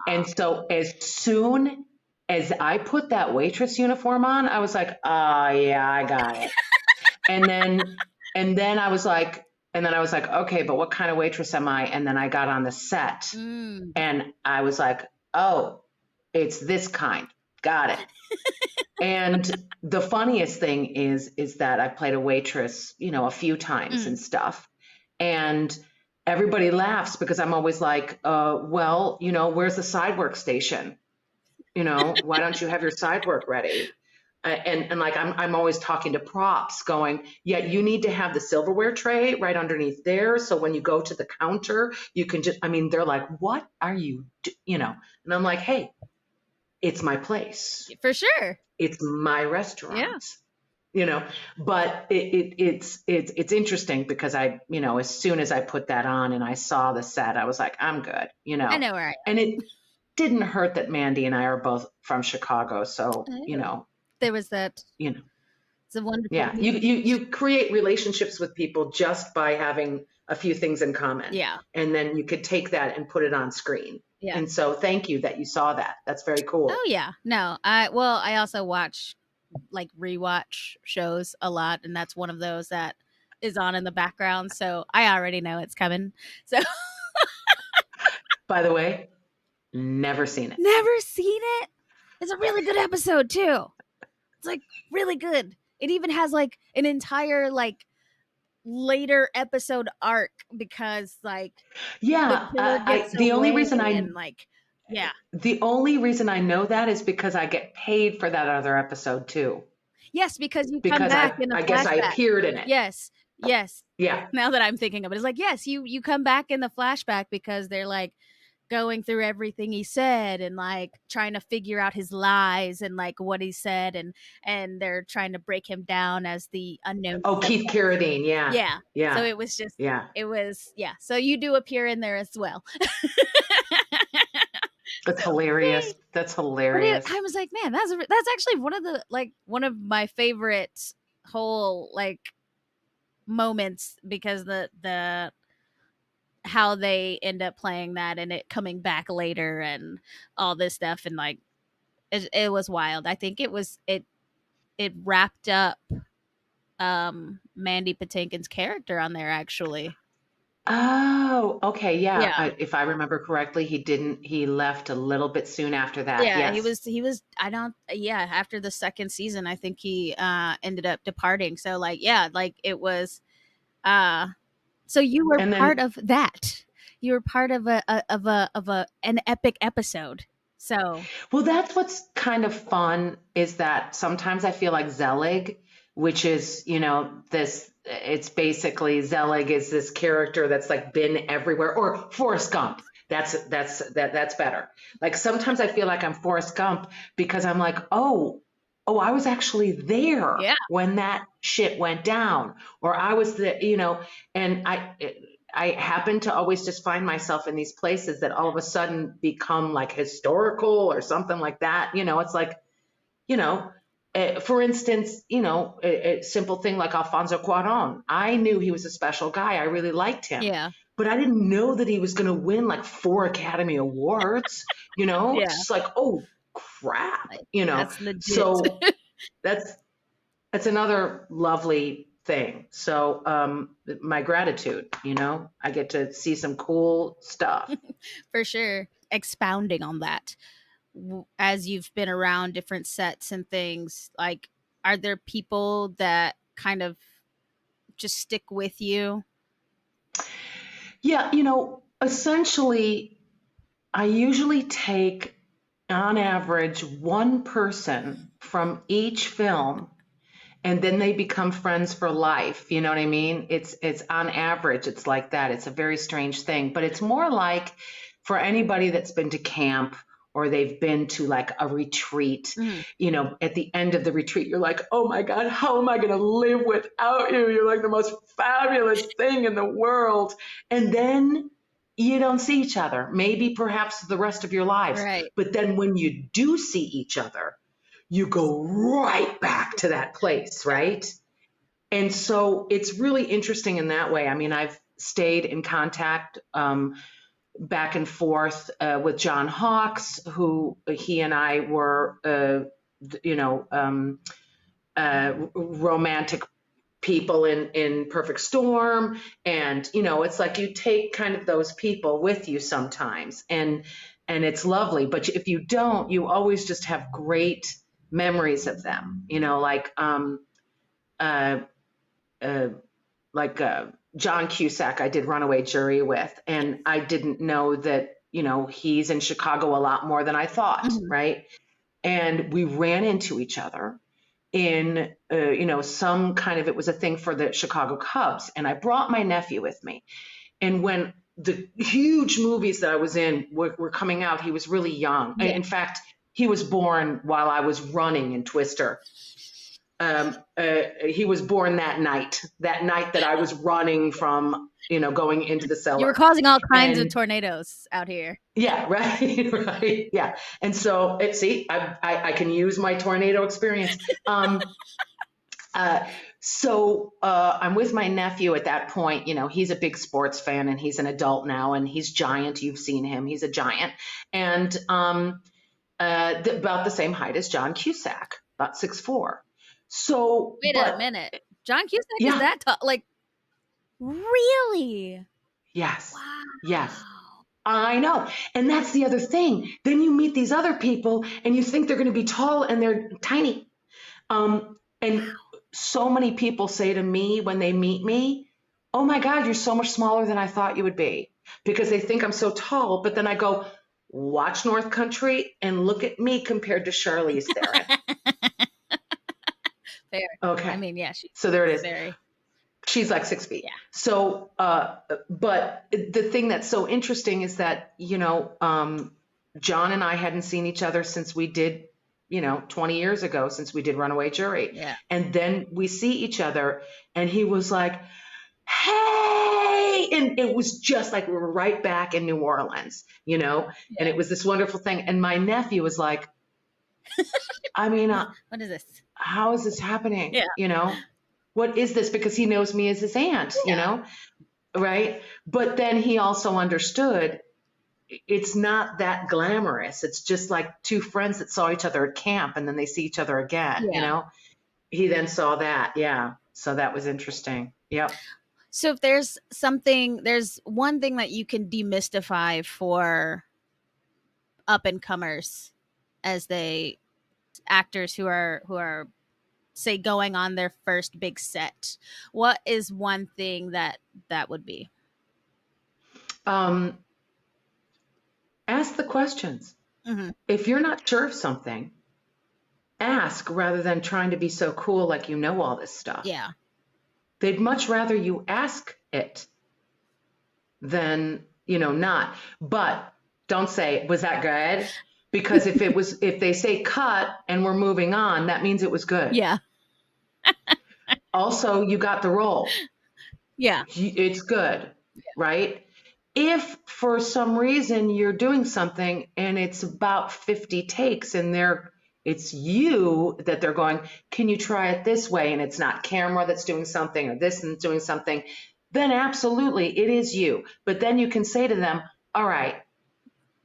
And so as soon as I put that waitress uniform on, I was like, oh yeah, I got it. and then I was like, okay, but what kind of waitress am I? And then I got on the set and I was like, oh, it's this kind. Got it. And the funniest thing is that I've played a waitress, a few times and stuff. And everybody laughs because I'm always like, well, where's the side work station? Why don't you have your side work ready? And like, I'm always talking to props going, yeah, you need to have the silverware tray right underneath there. So when you go to the counter, you can they're like, what are you, And I'm like, hey, it's my place. For sure. It's my restaurant. but it's interesting because as soon as I put that on and I saw the set, I was like, I'm good, I know where I and it didn't hurt that Mandy and I are both from Chicago. So, am. There was that. It's a wonderful. Yeah, you create relationships with people just by having a few things in common. Yeah. And then you could take that and put it on screen. Yeah. And so thank you that you saw that. That's very cool. Oh yeah. No, I also watch rewatch shows a lot, and that's one of those that is on in the background, so I already know it's coming. So by the way, never seen it. Never seen it? It's a really good episode too. It's really good. It even has an entire later episode arc because yeah, the only reason the only reason I know that is because I get paid for that other episode too. Yes, because you come back in the flashback. I guess I appeared in it. Yes. Yeah. Now that I'm thinking of it, it's yes, you come back in the flashback because they're going through everything he said and trying to figure out his lies and what he said, and they're trying to break him down as the unknown. Oh, Keith Carradine. Yeah. So it was just, So you do appear in there as well. That's hilarious. That's hilarious. I was like, man, that's actually one of my favorite whole moments, because the how they end up playing that and it coming back later and all this stuff, and it was wild. I think it wrapped up Mandy Patinkin's character on there actually. Oh, okay, yeah. If I remember correctly, he left a little bit soon after that. Yeah, yes. he was after the second season, I think he ended up departing. So it was so you were part of that. You were part of an epic episode. So well, that's what's kind of fun, is that sometimes I feel like Zelig, which is it's basically Zelig is this character that's been everywhere, or Forrest Gump. That's better. Sometimes I feel like I'm Forrest Gump because I'm oh, I was actually there when that shit went down, or I was and I happen to always just find myself in these places that all of a sudden become historical or something like that. It's for instance, a simple thing like Alfonso Cuarón. I knew he was a special guy. I really liked him. Yeah. But I didn't know that he was going to win 4 Academy Awards, It's just oh crap, That's legit. So that's another lovely thing. So my gratitude, I get to see some cool stuff. For sure. Expounding on that, as you've been around different sets and things, are there people that kind of just stick with you? Yeah, essentially I usually take on average one person from each film, and then they become friends for life. You know what I mean? It's on average, it's like that. It's a very strange thing, but it's more for anybody that's been to camp, or they've been to a retreat, at the end of the retreat, you're oh my God, how am I going to live without you? You're the most fabulous thing in the world. And then you don't see each other, maybe perhaps the rest of your lives. Right. But then when you do see each other, you go right back to that place, right? And so it's really interesting in that way. I mean, I've stayed in contact back and forth with John Hawkes, who he and I were, romantic people in Perfect Storm. And, it's you take kind of those people with you sometimes, and it's lovely. But if you don't, you always just have great memories of them, John Cusack, I did Runaway Jury with, and I didn't know that, he's in Chicago a lot more than I thought. Mm-hmm. Right. And we ran into each other in, some kind of, it was a thing for the Chicago Cubs. And I brought my nephew with me. And when the huge movies that I was in were coming out, he was really young. Yeah. In fact, he was born while I was running in Twister. he was born that night that I was running from, going into the You were cellar. causing all kinds of And tornadoes out here. yeah, right, right, yeah. And so see, I can use my tornado experience. Uh, I'm with my nephew at that point. He's a big sports fan and he's an adult now and he's giant. You've seen him. He's a giant. And about the same height as John Cusack, about 6'4". So, Wait a but minute. John Cusack is yeah, that tall? Like, really? yes, Wow. yes. I know. And that's the other thing. Then you meet these other people and you think they're going to be tall and they're tiny. And so many people say to me when they meet me, "Oh my God, you're so much smaller than I thought you would be," because they think I'm so tall. But then I go, watch North Country and look at me compared to Charlize Theron. Fair. Okay. I mean, yeah, she's So there it is. very. She's like 6 feet. Yeah. So, but the thing that's so interesting is that, John and I hadn't seen each other since we did, 20 years ago, since we did Runaway Jury. Yeah. And then we see each other and he was like, "Hey," and it was just like we were right back in New Orleans, and it was this wonderful thing. And my nephew was like, I mean, what is this? how is this happening? Yeah. What is this? Because he knows me as his aunt, right? But then he also understood it's not that glamorous. It's just like two friends that saw each other at camp and then they see each other again, He then saw that. Yeah. So that was interesting. Yep. So if there's one thing that you can demystify for up and comers as actors who are say going on their first big set, what is one thing that would be? Ask the questions. Mm-hmm. If you're not sure of something, ask rather than trying to be so cool like you know all this stuff. Yeah. They'd much rather you ask it than, not. But don't say, "Was that good?" Because if they say cut and we're moving on, that means it was good. Yeah. Also, you got the role. Yeah. It's good, right? If for some reason you're doing something and it's about 50 takes and it's you that they're going, "Can you try it this way?" And it's not camera that's doing something or this and doing something, then absolutely it is you. But then you can say to them, "All right.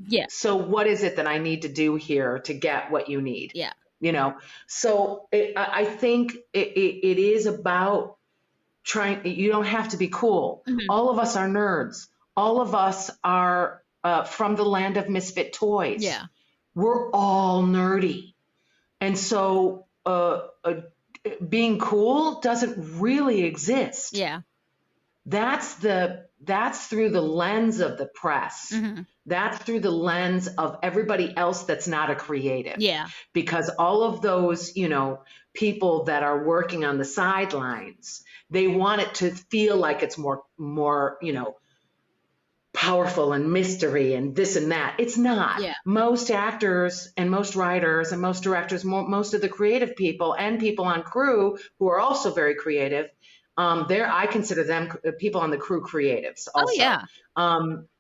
Yeah. So what is it that I need to do here to get what you need?" Yeah. So I think it is about trying. You don't have to be cool. Mm-hmm. All of us are nerds. All of us are from the land of misfit toys. Yeah. We're all nerdy. And so being cool doesn't really exist. Yeah. That's through the lens of the press. Mm-hmm. That's through the lens of everybody else that's not a creative. Yeah. Because all of those, people that are working on the sidelines, they want it to feel like it's more, powerful and mystery and this and that. It's not. Yeah. Most actors and most writers and most directors, most of the creative people and people on crew who are also very creative, I consider them people on the crew creatives also. Oh, yeah.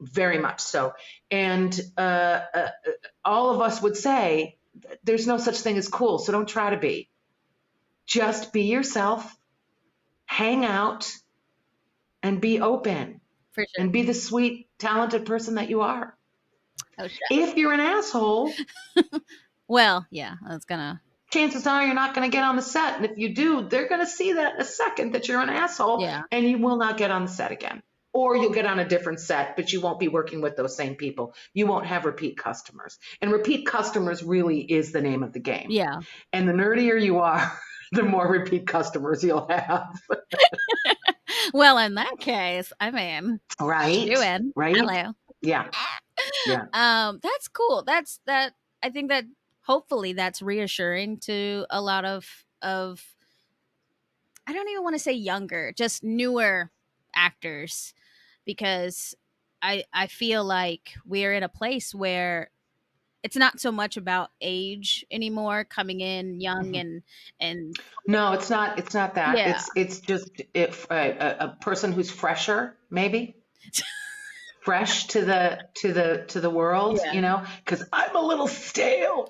Very much so. And all of us would say there's no such thing as cool, so don't try to be. Just be yourself, hang out, and be open. For sure. And be the sweet, talented person that you are. Oh, shit. If you're an asshole, well, yeah, that's gonna. Chances are you're not going to get on the set. And if you do, they're going to see that in a second that you're an asshole. Yeah. And you will not get on the set again. Or you'll get on a different set, but you won't be working with those same people. You won't have repeat customers. And repeat customers really is the name of the game. Yeah. And the nerdier you are, the more repeat customers you'll have. Well, in that case, I mean, right, right, hello, yeah. That's cool. I think that hopefully that's reassuring to a lot of I don't even want to say younger, just newer actors, because I feel like we're in a place where it's not so much about age anymore, coming in young Mhm. and No, it's not that. yeah. It's just if a person who's fresher, maybe fresh to the world, Yeah. you know, because I'm a little stale.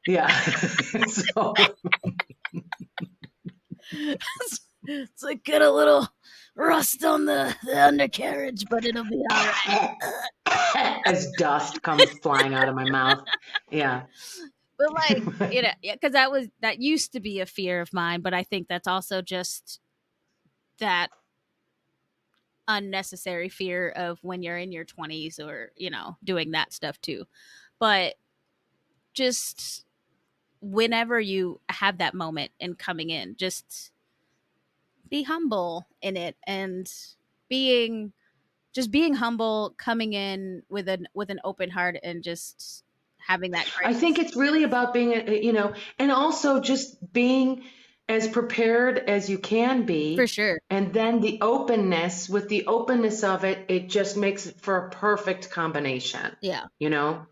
Yeah. So It's like get a little rust on the undercarriage, but it'll be all right. as dust comes flying out of my mouth. Yeah. But like, yeah, because that used to be a fear of mine, but I think that's also just that unnecessary fear of when you're in your 20s or, doing that stuff too. But just whenever you have that moment and coming in, just be humble in it and being being humble, coming in with an open heart and just having that I think grace. it's really about being, and also just being as prepared as you can For be. sure. And then the openness, with the openness of it, it just makes it for a perfect combination, Yeah. you know?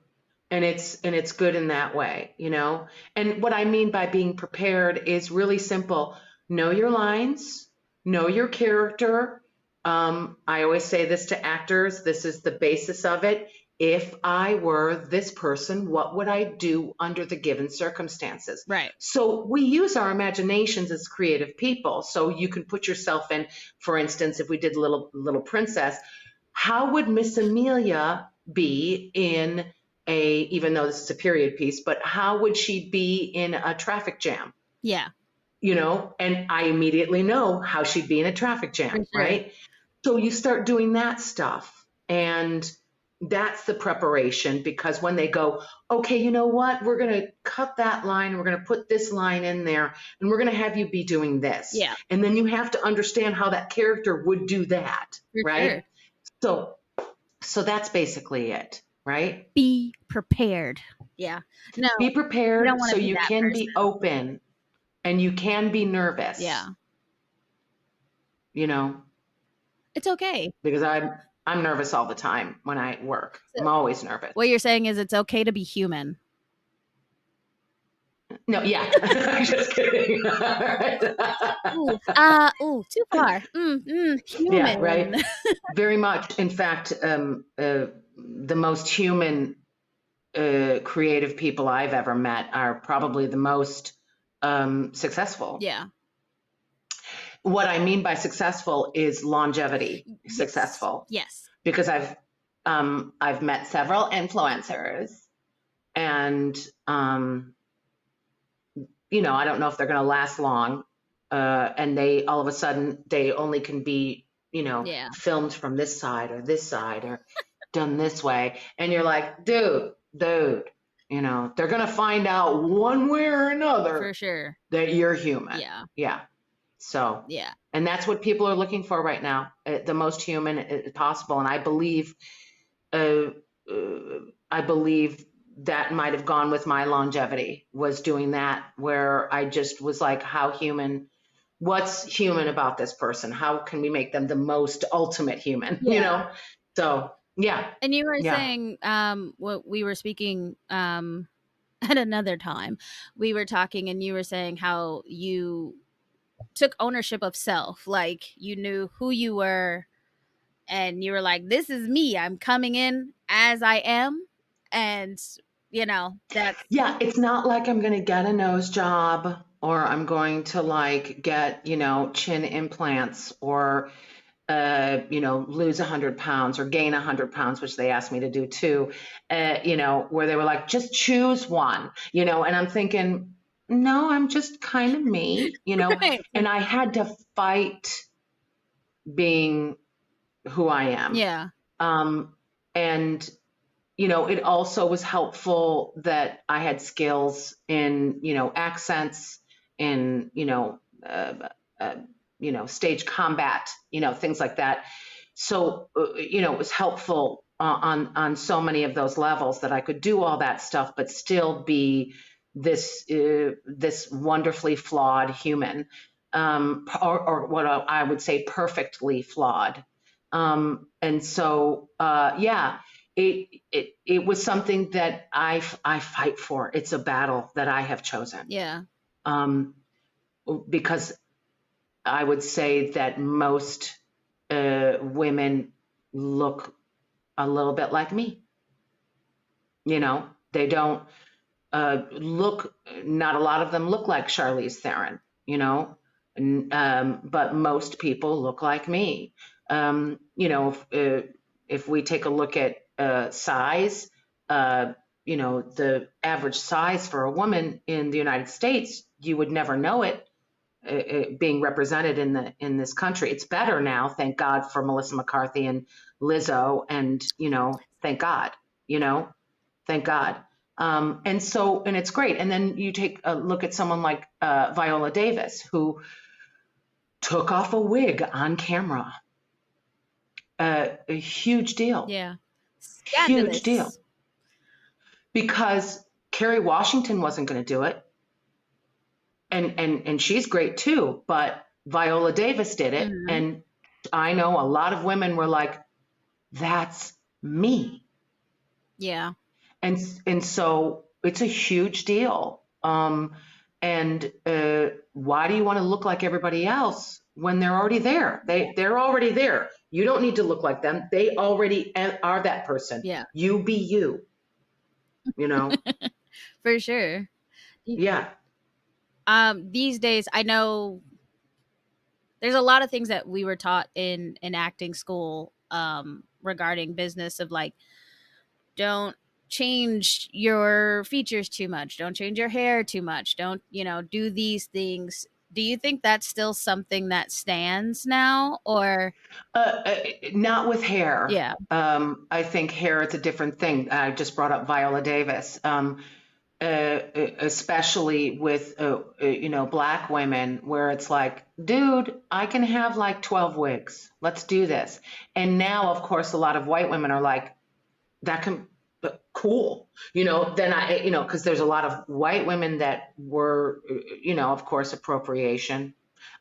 And it's good in that way, you know? And what I mean by being prepared is really simple. Know your lines, know your character. I always say this to actors, this is the basis of it. If I were this person, what would I do under the given circumstances? Right. So we use our imaginations as creative people. So you can put yourself in, for instance, if we did Little Princess, how would Miss Amelia be in even though this is a period piece, but how would she be in a traffic jam? Yeah. And I immediately know how she'd be in a traffic For jam, sure. right? So you start doing that stuff. And that's the preparation, because when they go, okay, you know what? We're going to cut that line. We're going to put this line in there and we're going to have you be doing this. Yeah. And then you have to understand how that character would do that, For right? sure. So, so that's basically it, right? Be prepared. Yeah. No, Be you don't prepared want so to be you that can be person. open and you can be nervous, Yeah. you know, It's okay. because I'm nervous all the time when I work. So I'm always nervous. what you're saying is it's okay to be human. No, yeah. I'm just kidding. Too far. Yeah, Human. right. Very much. In fact, the most human creative people I've ever met are probably the most successful. Yeah. What I mean by successful is longevity Yes. successful, Yes. because I've met several influencers, and I don't know if they're going to last long, and they all of a sudden they only can be Yeah. filmed from this side or done this way, and you're like, dude, they're going to find out one way or For another sure. that you're human. Yeah. Yeah. So, Yeah. and that's what people are looking for right now, the most human possible. And uh, I believe that might have gone with my longevity, was doing that, where I just was like, what's human about this person? How can we make them the most ultimate human, Yeah. So, yeah, And you were yeah. saying, what we were speaking, at another time, we were talking and you were saying how you took ownership of self. Like you knew who you were and you were like, this is me. I'm coming in as I am. And, that's, Yeah, it's not like I'm going to get a nose job, or I'm going to like get, chin implants, or lose 100 pounds or gain 100 pounds, which they asked me to do too, where they were like, just choose one, and I'm thinking, no, I'm just kind of me, right. and I had to fight being who I am. Yeah. And, it also was helpful that I had skills in, accents, in, uh, stage combat, things like that. So, it was helpful on so many of those levels, that I could do all that stuff, but still be this wonderfully flawed human, or what I would say perfectly flawed. And so, yeah, it was something that I fight for. It's a battle that I have chosen. Yeah. Because I would say that most women look a little bit like me. You know, they don't look, not a lot of them look like Charlize Theron, you know, but most people look like me. You know, if we take a look at size, you know, the average size for a woman in the United States, you would never know it being represented in this country. It's better now, thank God for Melissa McCarthy and Lizzo, and you know, thank God, you know, thank God. And so, and it's great. And then you take a look at someone like Viola Davis, who took off a wig on camera. A huge deal. Yeah. Huge deal. Scandalous. Because Kerry Washington wasn't going to do it. And she's great too, but Viola Davis did it. Mhm. And I know a lot of women were like, that's me. Yeah. And so it's a huge deal. And why do you want to look like everybody else when they're already there? They're already there. You don't need to look like them. They already are that person. Yeah. You be you. You know? For sure. Yeah. These days, I know there's a lot of things that we were taught in acting school regarding business of like, don't change your features too much, don't change your hair too much, don't, you know, do these things. Do you think that's still something that stands now, or Not with hair. yeah. I think hair is a different thing. I just brought up Viola Davis. Especially with you know, Black women, where it's like, dude, I can have like 12 wigs. Let's do this. And now, of course, a lot of white women are like, that can cool, you know. Then I, you know, because there's a lot of white women that were, you know, of course, appropriation.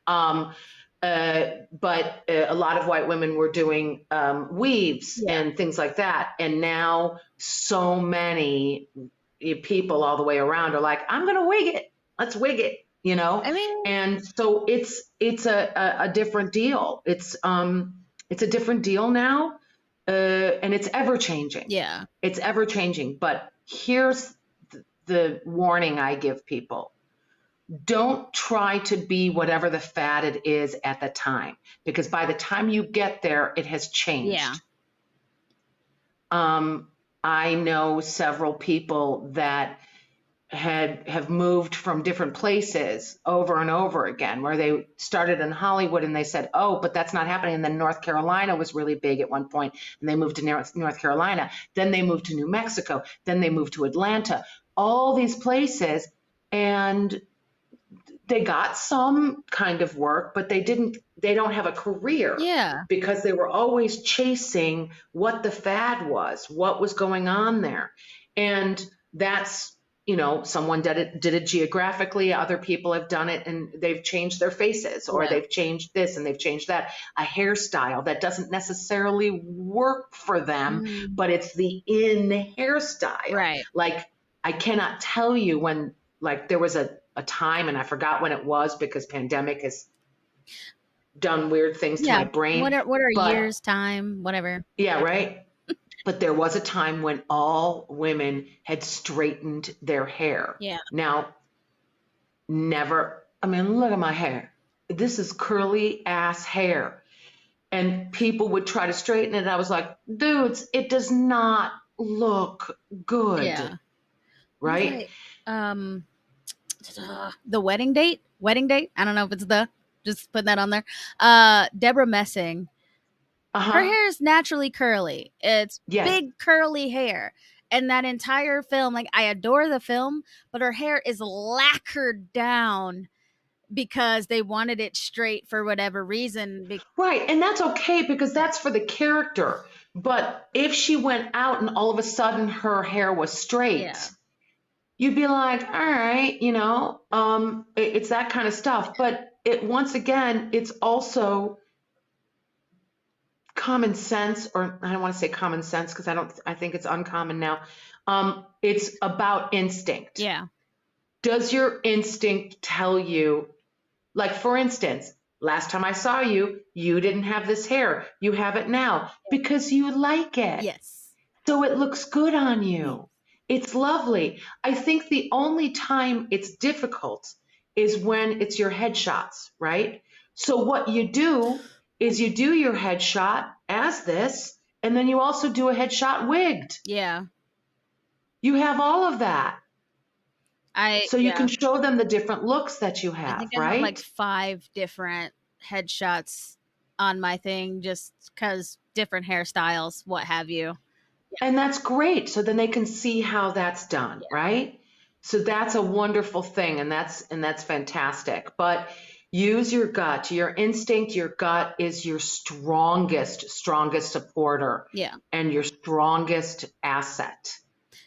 But a lot of white women were doing weaves Yeah. and things like that. And now so many people all the way around are like, I'm going to wig it. Let's wig it, you know? I mean, And so it's a different deal. It's a different deal now. And it's ever changing. yeah. It's ever changing. But here's the warning I give people. Don't try to be whatever the fad it is at the time, because by the time you get there, it has changed. Yeah. I know several people that have moved from different places over and over again, where they started in Hollywood and they said, oh, but that's not happening. And then North Carolina was really big at one point, and they moved to North Carolina. Then they moved to New Mexico. Then they moved to Atlanta, all these places. And they got some kind of work, but they don't have a career. Yeah. Because they were always chasing what the fad was, what was going on there. And that's, you know, someone did it geographically, other people have done it and they've changed their faces, or they've changed this and they've changed that, a hairstyle that doesn't necessarily work for them, but it's the in hairstyle. Right. Like, I cannot tell you when, like, there was a time, and I forgot when it was because pandemic has done weird things to my brain. What are years, time, whatever. Yeah, right. But there was a time when all women had straightened their hair. Yeah. Now, never, I mean, look at my hair. This is curly ass hair. And people would try to straighten it. I was like, dudes, it does not look good. Yeah. Right? The wedding date. I don't know if it's just put that on there. Deborah Messing. Her hair is naturally curly. It's big curly hair. And that entire film, like, I adore the film, but her hair is lacquered down because they wanted it straight for whatever reason. Right. And that's okay, because that's for the character. But if she went out and all of a sudden her hair was straight, you'd be like, all right, you know, it's that kind of stuff. But once again, it's also common sense, or I don't want to say common sense because I think it's uncommon now. It's about instinct. Yeah. Does your instinct tell you, like, for instance, last time I saw you, you didn't have this hair. You have it now because you like it. Yes. So it looks good on Yes. you. It's lovely. I think the only time it's difficult is when it's your headshots, right? So what you do is you do your headshot as this, and then you also do a headshot wigged. Yeah. You have all of that. So you Yeah. can show them the different looks that you I have, think I have like right? 5 different headshots on my thing just because different hairstyles, what have you. And that's great. So then they can see how that's done, Yeah. right? So that's a wonderful thing, and that's fantastic. But use your gut, your instinct. Your gut is your strongest supporter Yeah. and your strongest asset.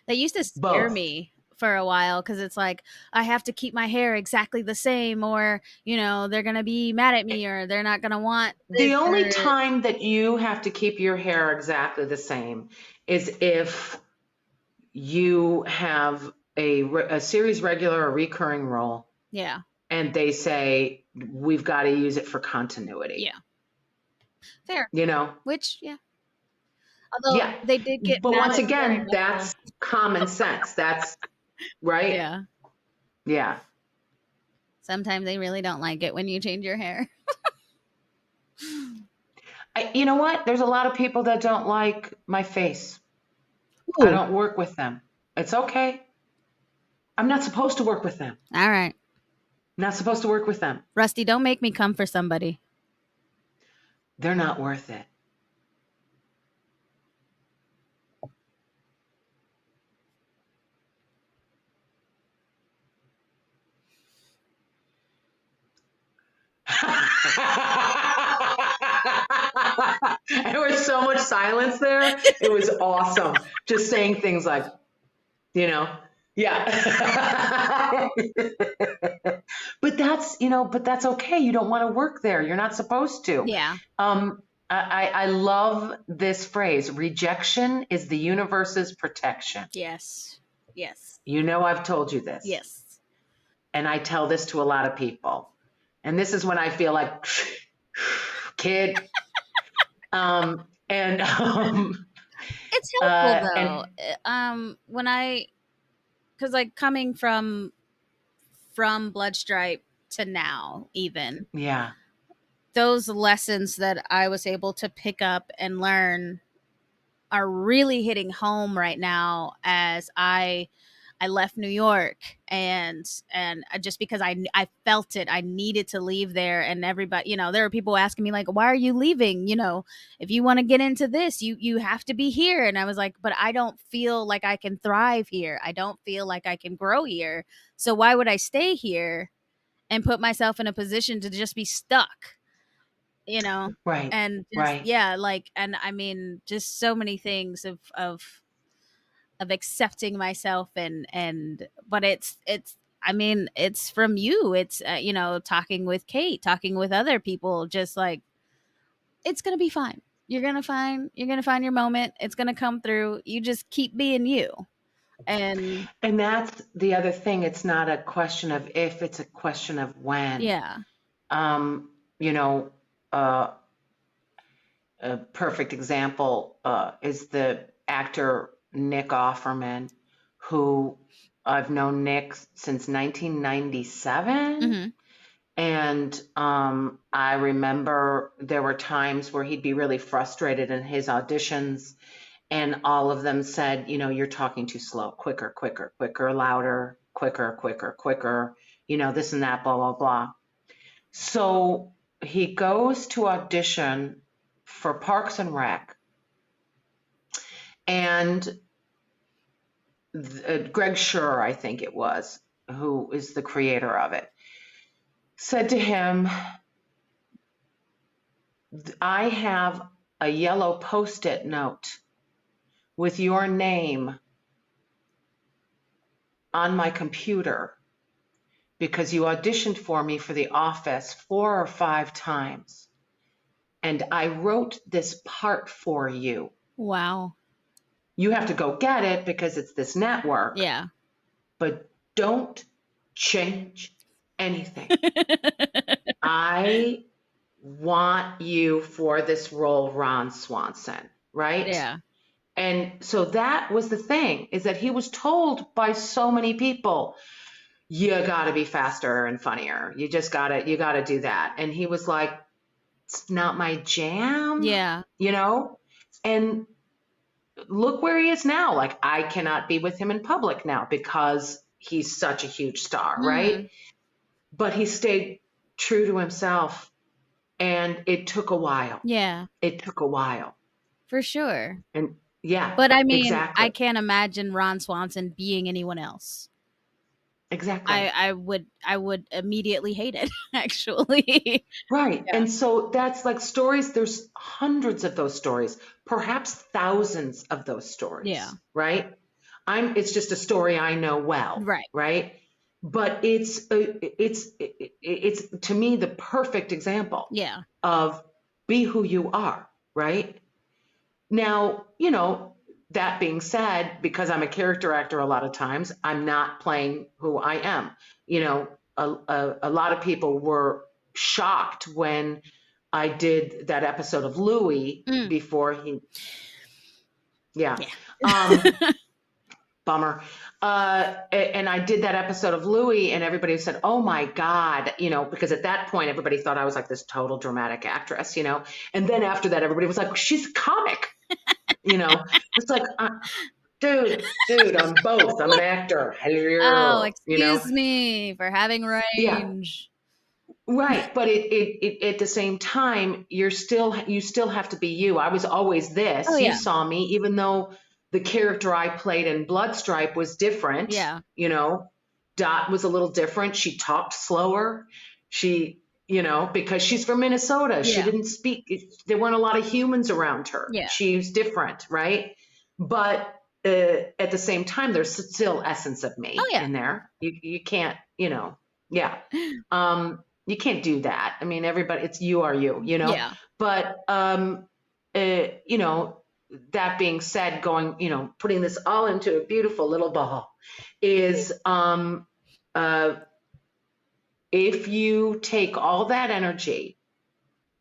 They used to scare Both. me for a while because it's like I have to keep my hair exactly the same, or they're gonna be mad at me, or they're not gonna want this. The only Or time that you have to keep your hair exactly the same is if you have a series regular or recurring role, yeah, and they say we've got to use it for continuity. yeah, fair. You know, Which although yeah. they did get But mad once at me during again, the whole that's common sense. That's right. yeah. Yeah. Sometimes they really don't like it when you change your hair. You know what? There's a lot of people that don't like my face. I Ooh. don't work with them. It's okay. I'm not supposed to work with them. All right, Not supposed to work with them. Rusty, don't make me come for somebody. They're not worth it. There was so much silence there. It was awesome. Just saying things like, yeah. But that's okay. You don't want to work there. You're not supposed to. Yeah. I love this phrase. Rejection is the universe's protection. Yes. Yes. I've told you this. Yes. And I tell this to a lot of people. And this is when I feel like, kid. And It's helpful though. Because like coming from Bloodstripe to now, even yeah, those lessons that I was able to pick up and learn are really hitting home right now as I left New York, and just because I felt it, I needed to leave there. And everybody, there are people asking me like, why are you leaving? If you want to get into this, you have to be here. And I was like, but I don't feel like I can thrive here. I don't feel like I can grow here. So why would I stay here and put myself in a position to just be stuck? right, And just, right. yeah, like, and I mean, just so many things of accepting myself, but it's I mean, it's from you. It's talking with Kate, talking with other people, just like, it's gonna be fine. You're gonna find your moment. It's gonna come through. You just keep being you. And And that's the other thing. It's not a question of if, it's a question of when. yeah. Um, you know, uh, a perfect example is the actor Nick Offerman, who I've known Nick since 1997. Hmm. And I remember there were times where he'd be really frustrated in his auditions, and all of them said, you're talking too slow, quicker, quicker, quicker, louder, quicker, quicker, quicker, this and that, blah, blah, blah. So he goes to audition for Parks and Rec, and Greg Schur, I think it was, who is the creator of it, said to him, I have a yellow Post-it note with your name on my computer because you auditioned for me for The Office 4 or 5 times. and I wrote this part for you. Wow. You have to go get it because it's this network, Yeah. but don't change anything. I want you for this role, Ron Swanson, right? Yeah. And so that was the thing, is that he was told by so many people, you gotta be faster and funnier. You gotta do that. And he was like, it's not my jam, Yeah. And look where he is now. Like, I cannot be with him in public now because he's such a huge star, right? But he stayed true to himself, and it took a while. Yeah. It took a while. For sure. And yeah, But I mean, exactly. I can't imagine Ron Swanson being anyone else. Exactly. I would immediately hate it, actually. Right. Yeah. And so that's like stories. There's hundreds of those stories, perhaps thousands of those stories. Yeah. Right. It's just a story I know well. Right. Right. But it's to me the perfect example. Yeah. Of be who you are. Right. Now, that being said, because I'm a character actor a lot of times, I'm not playing who I am. A lot of people were shocked when I did that episode of Louis before he. Yeah. Bummer. And I did that episode of Louis, and everybody said, oh my God, because at that point, everybody thought I was like this total dramatic actress, and then after that, everybody was like, she's comic, it's like, dude, I'm both. I'm an actor. Oh, excuse me for having range. Yeah. Right. But it at the same time, you still have to be you. I was always this. Oh, yeah. You saw me, even though the character I played in Bloodstripe was different. Yeah. Dot was a little different. She talked slower. She, because she's from Minnesota. Yeah. She didn't speak. There weren't a lot of humans around her. Yeah. She's different. Right. But at the same time, there's still essence of me in there. You can't, yeah. You can't do that. I mean, everybody, it's you are you, Yeah. But, that being said, putting this all into a beautiful little ball is, if you take all that energy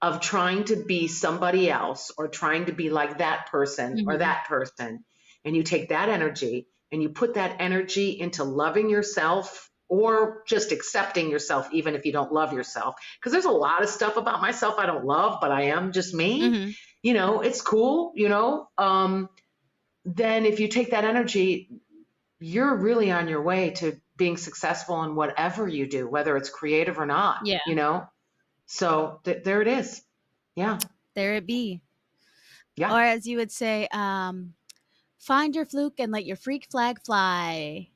of trying to be somebody else or trying to be like that person or that person, and you take that energy and you put that energy into loving yourself or just accepting yourself, even if you don't love yourself, because there's a lot of stuff about myself I don't love, but I am just me. It's cool, then if you take that energy, you're really on your way to being successful in whatever you do, whether it's creative or not. Yeah. So there it is. Yeah. There it be. Yeah. Or as you would say, find your fluke and let your freak flag fly.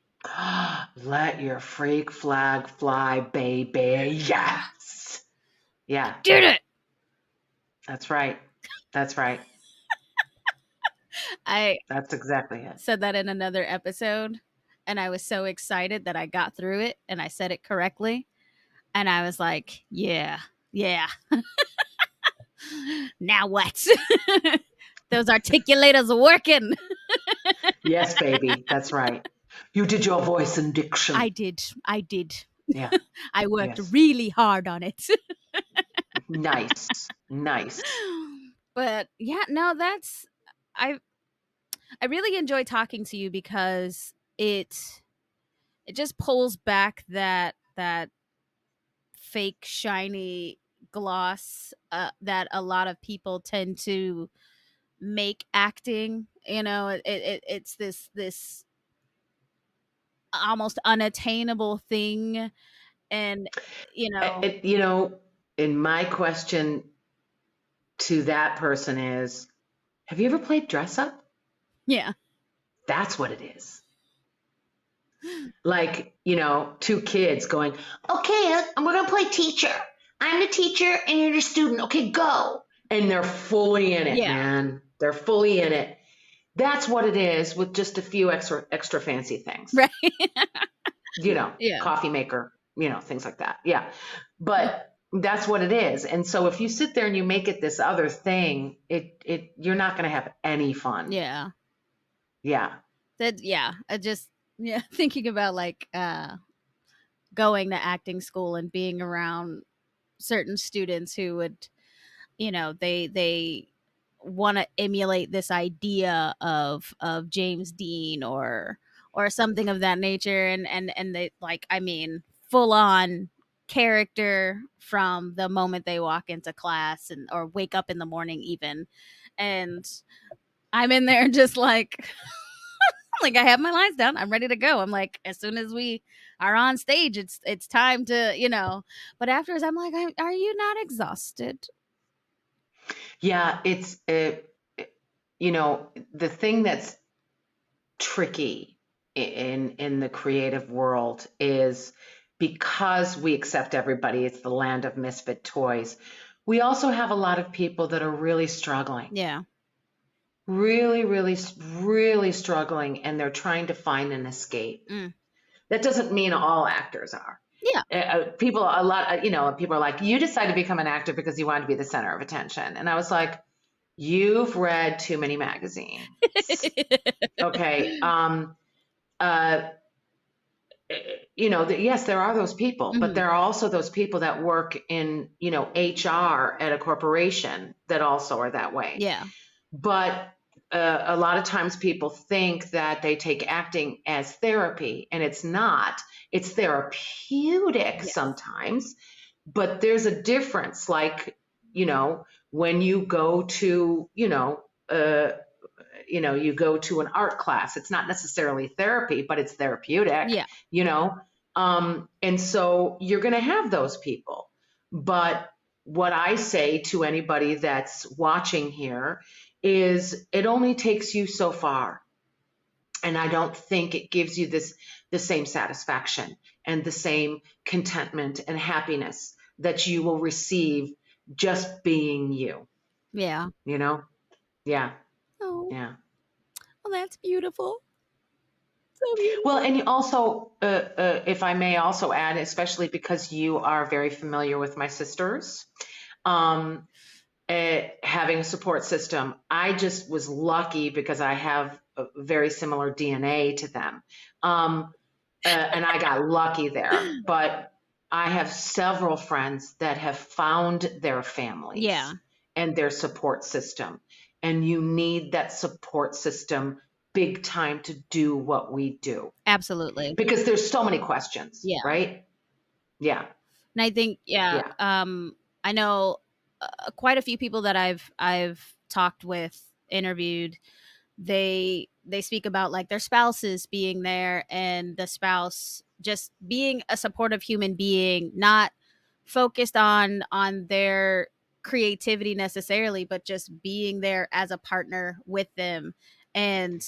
Let your freak flag fly, baby. Yes. Yeah. I did it. That's right. That's right. That's exactly it. Said that in another episode, and I was so excited that I got through it and I said it correctly. And I was like, yeah. Now what? Those articulators are working. Yes, baby. That's right. You did your voice and diction. I did. Yeah. I worked really hard on it. Nice. But yeah, no, I really enjoy talking to you because it just pulls back that fake shiny gloss that a lot of people tend to make acting. It's this almost unattainable thing, and and my question to that person is, have you ever played dress up? Yeah. That's what it is. Like, two kids going, okay, we're going to play teacher. I'm the teacher and you're the student. Okay, go. And they're fully in it, man. They're fully in it. That's what it is, with just a few extra fancy things. Right. Coffee maker, things like that. Yeah. But That's what it is. And so if you sit there and you make it this other thing, you're not going to have any fun. Yeah. Yeah. I just thinking about like going to acting school and being around certain students who would, they want to emulate this idea of James Dean or something of that nature, and they like, I mean, full on character from the moment they walk into class and or wake up in the morning even. And I'm in there just like like I have my lines down. I'm ready to go. I'm like, as soon as we are on stage, it's time to, But afterwards, I'm like, are you not exhausted? Yeah. The thing that's tricky in the creative world is because we accept everybody, it's the land of misfit toys. We also have a lot of people that are really struggling. Yeah. Really, really, really struggling, and they're trying to find an escape. That doesn't mean all actors are. Yeah. People, people are like, you decided to become an actor because you wanted to be the center of attention. And I was like, you've read too many magazines. Okay. Yes, there are those people, but there are also those people that work in, HR at a corporation that also are that way. Yeah. But a lot of times people think that they take acting as therapy, and it's not. It's therapeutic sometimes, but there's a difference. Like, when you go to, you go to an art class, it's not necessarily therapy, but it's therapeutic, Yeah. And so you're going to have those people. But what I say to anybody that's watching here is it only takes you so far. And I don't think it gives you the same satisfaction and the same contentment and happiness that you will receive just being you. Yeah. Yeah. Oh. Yeah. Well, that's beautiful. So beautiful. Well, and you also, if I may also add, especially because you are very familiar with my sisters, having a support system, I just was lucky because I have a very similar DNA to them. And I got lucky there. But I have several friends that have found their families and their support system. And you need that support system big time to do what we do. Absolutely. Because there's so many questions, right? Yeah. And I think, I know quite a few people that I've talked with, interviewed, they speak about like their spouses being there and the spouse just being a supportive human being, not focused on their creativity necessarily, but just being there as a partner with them. And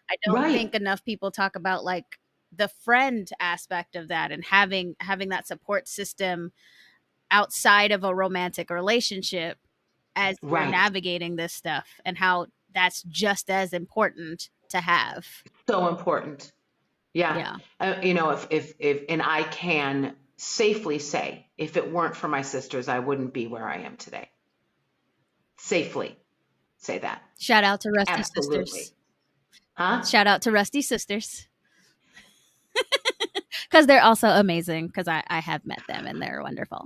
I don't think enough people talk about like the friend aspect of that, and having that support system outside of a romantic relationship as you're navigating this stuff, and how that's just as important to have. So important. Yeah. If and I can safely say, if it weren't for my sisters, I wouldn't be where I am today. Safely say that. Shout out to Rusty Absolutely. Sisters. Huh? Shout out to Rusty Sisters. Because they're also amazing, because I have met them and they're wonderful.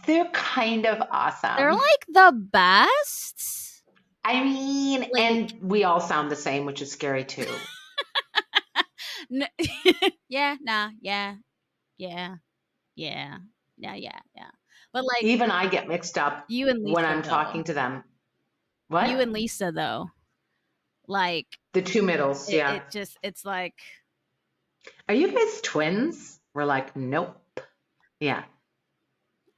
They're kind of awesome. They're like the best. I mean, and we all sound the same, which is scary too. Yeah. But like, even I get mixed up you and Lisa, when I'm talking to them. What? You and Lisa, though, like the two middles, it's like, are you guys twins? We're like, nope. Yeah.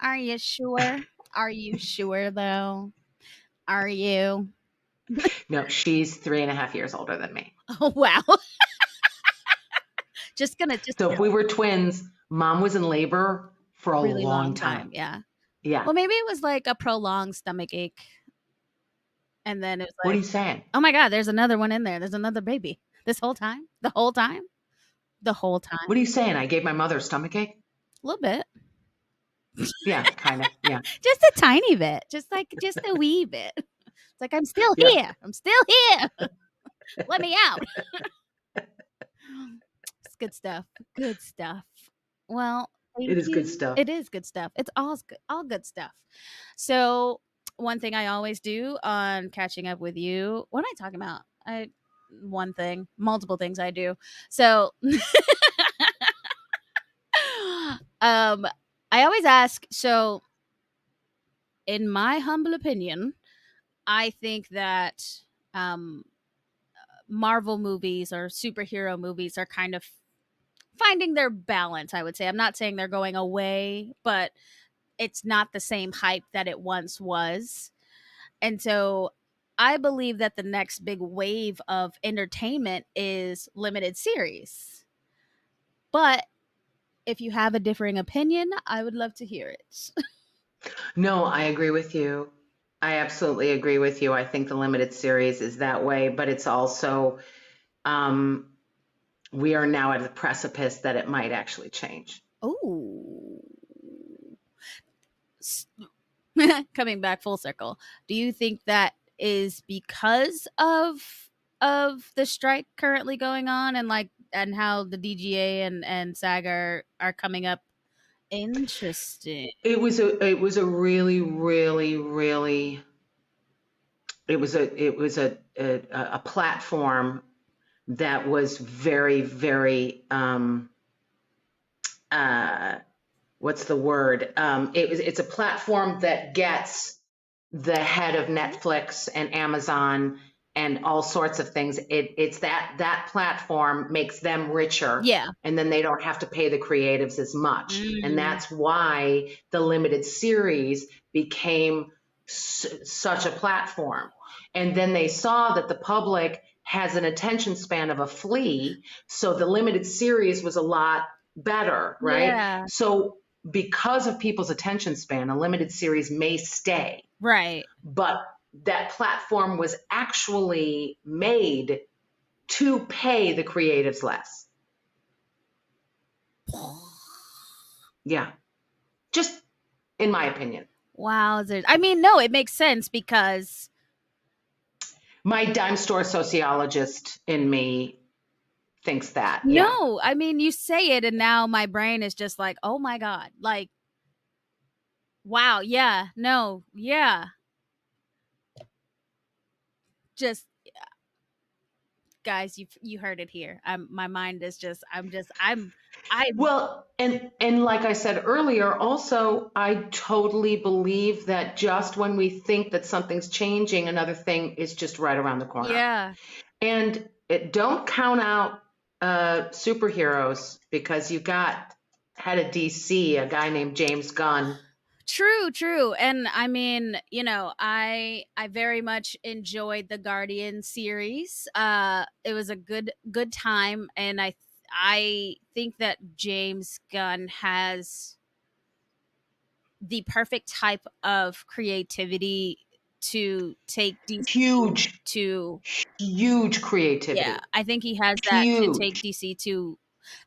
Are you sure? Are you sure though? Are you? No, she's 3.5 years older than me. Oh wow. So if we were twins, Mom was in labor for a really long time. Yeah. Yeah. Well, maybe it was like a prolonged stomach ache. And then it was like, what are you saying? Oh my God, there's another one in there. There's another baby. This whole time? The whole time? The whole time. What are you saying? I gave my mother a stomach ache? A little bit. Yeah, kind of. Yeah. Just a tiny bit. Just a wee bit. It's like, I'm still Yeah. here. I'm still here. Let me out. It's good stuff. Good stuff. Well, It thank is good you. stuff. It is good stuff. It's all good stuff. So, one thing I always do on catching up with you, what am I talking about? One thing, multiple things I do. So, um, I always ask. So, in my humble opinion, I think that um, Marvel movies or superhero movies are kind of finding their balance. I would say I'm not saying they're going away, but it's not the same hype that it once was. And so I believe that the next big wave of entertainment is limited series. But if you have a differing opinion, I would love to hear it. No, I agree with you. I absolutely agree with you. I think the limited series is that way, but it's also, um, we are now at the precipice that it might actually change. Ooh. Coming back full circle. Do you think that is because of the strike currently going on, and and how the DGA and SAG are coming up? Interesting. It was a really, really, really, it was a platform that was very, very, uh, what's the word? It's a platform that gets the head of Netflix and Amazon and all sorts of things. It's that platform makes them richer, Yeah. and then they don't have to pay the creatives as much. And Mm, that's why the limited series became such a platform. And then they saw that the public has an attention span of a flea, so the limited series was a lot better, right? yeah. So because of people's attention span, a limited series may stay, Right. but that platform was actually made to pay the creatives less. Yeah, just in my opinion. Wow. I mean, no, it makes sense because My dime store sociologist in me thinks that. Yeah. no, I mean, you say it and now my brain is just like, oh my God. Like, wow. Yeah. No. Yeah. Just guys, you heard it here. My mind is just I Well, and like I said earlier, also I totally believe that just when we think that something's changing, another thing is just right around the corner. yeah. And don't count out superheroes, because you got head of DC, a guy named James Gunn. True, true. And I mean, I very much enjoyed the Guardian series. It was a good time, and I think that James Gunn has the perfect type of creativity to take DC Huge, to. huge Yeah, creativity. I think he has that to take Huge. DC to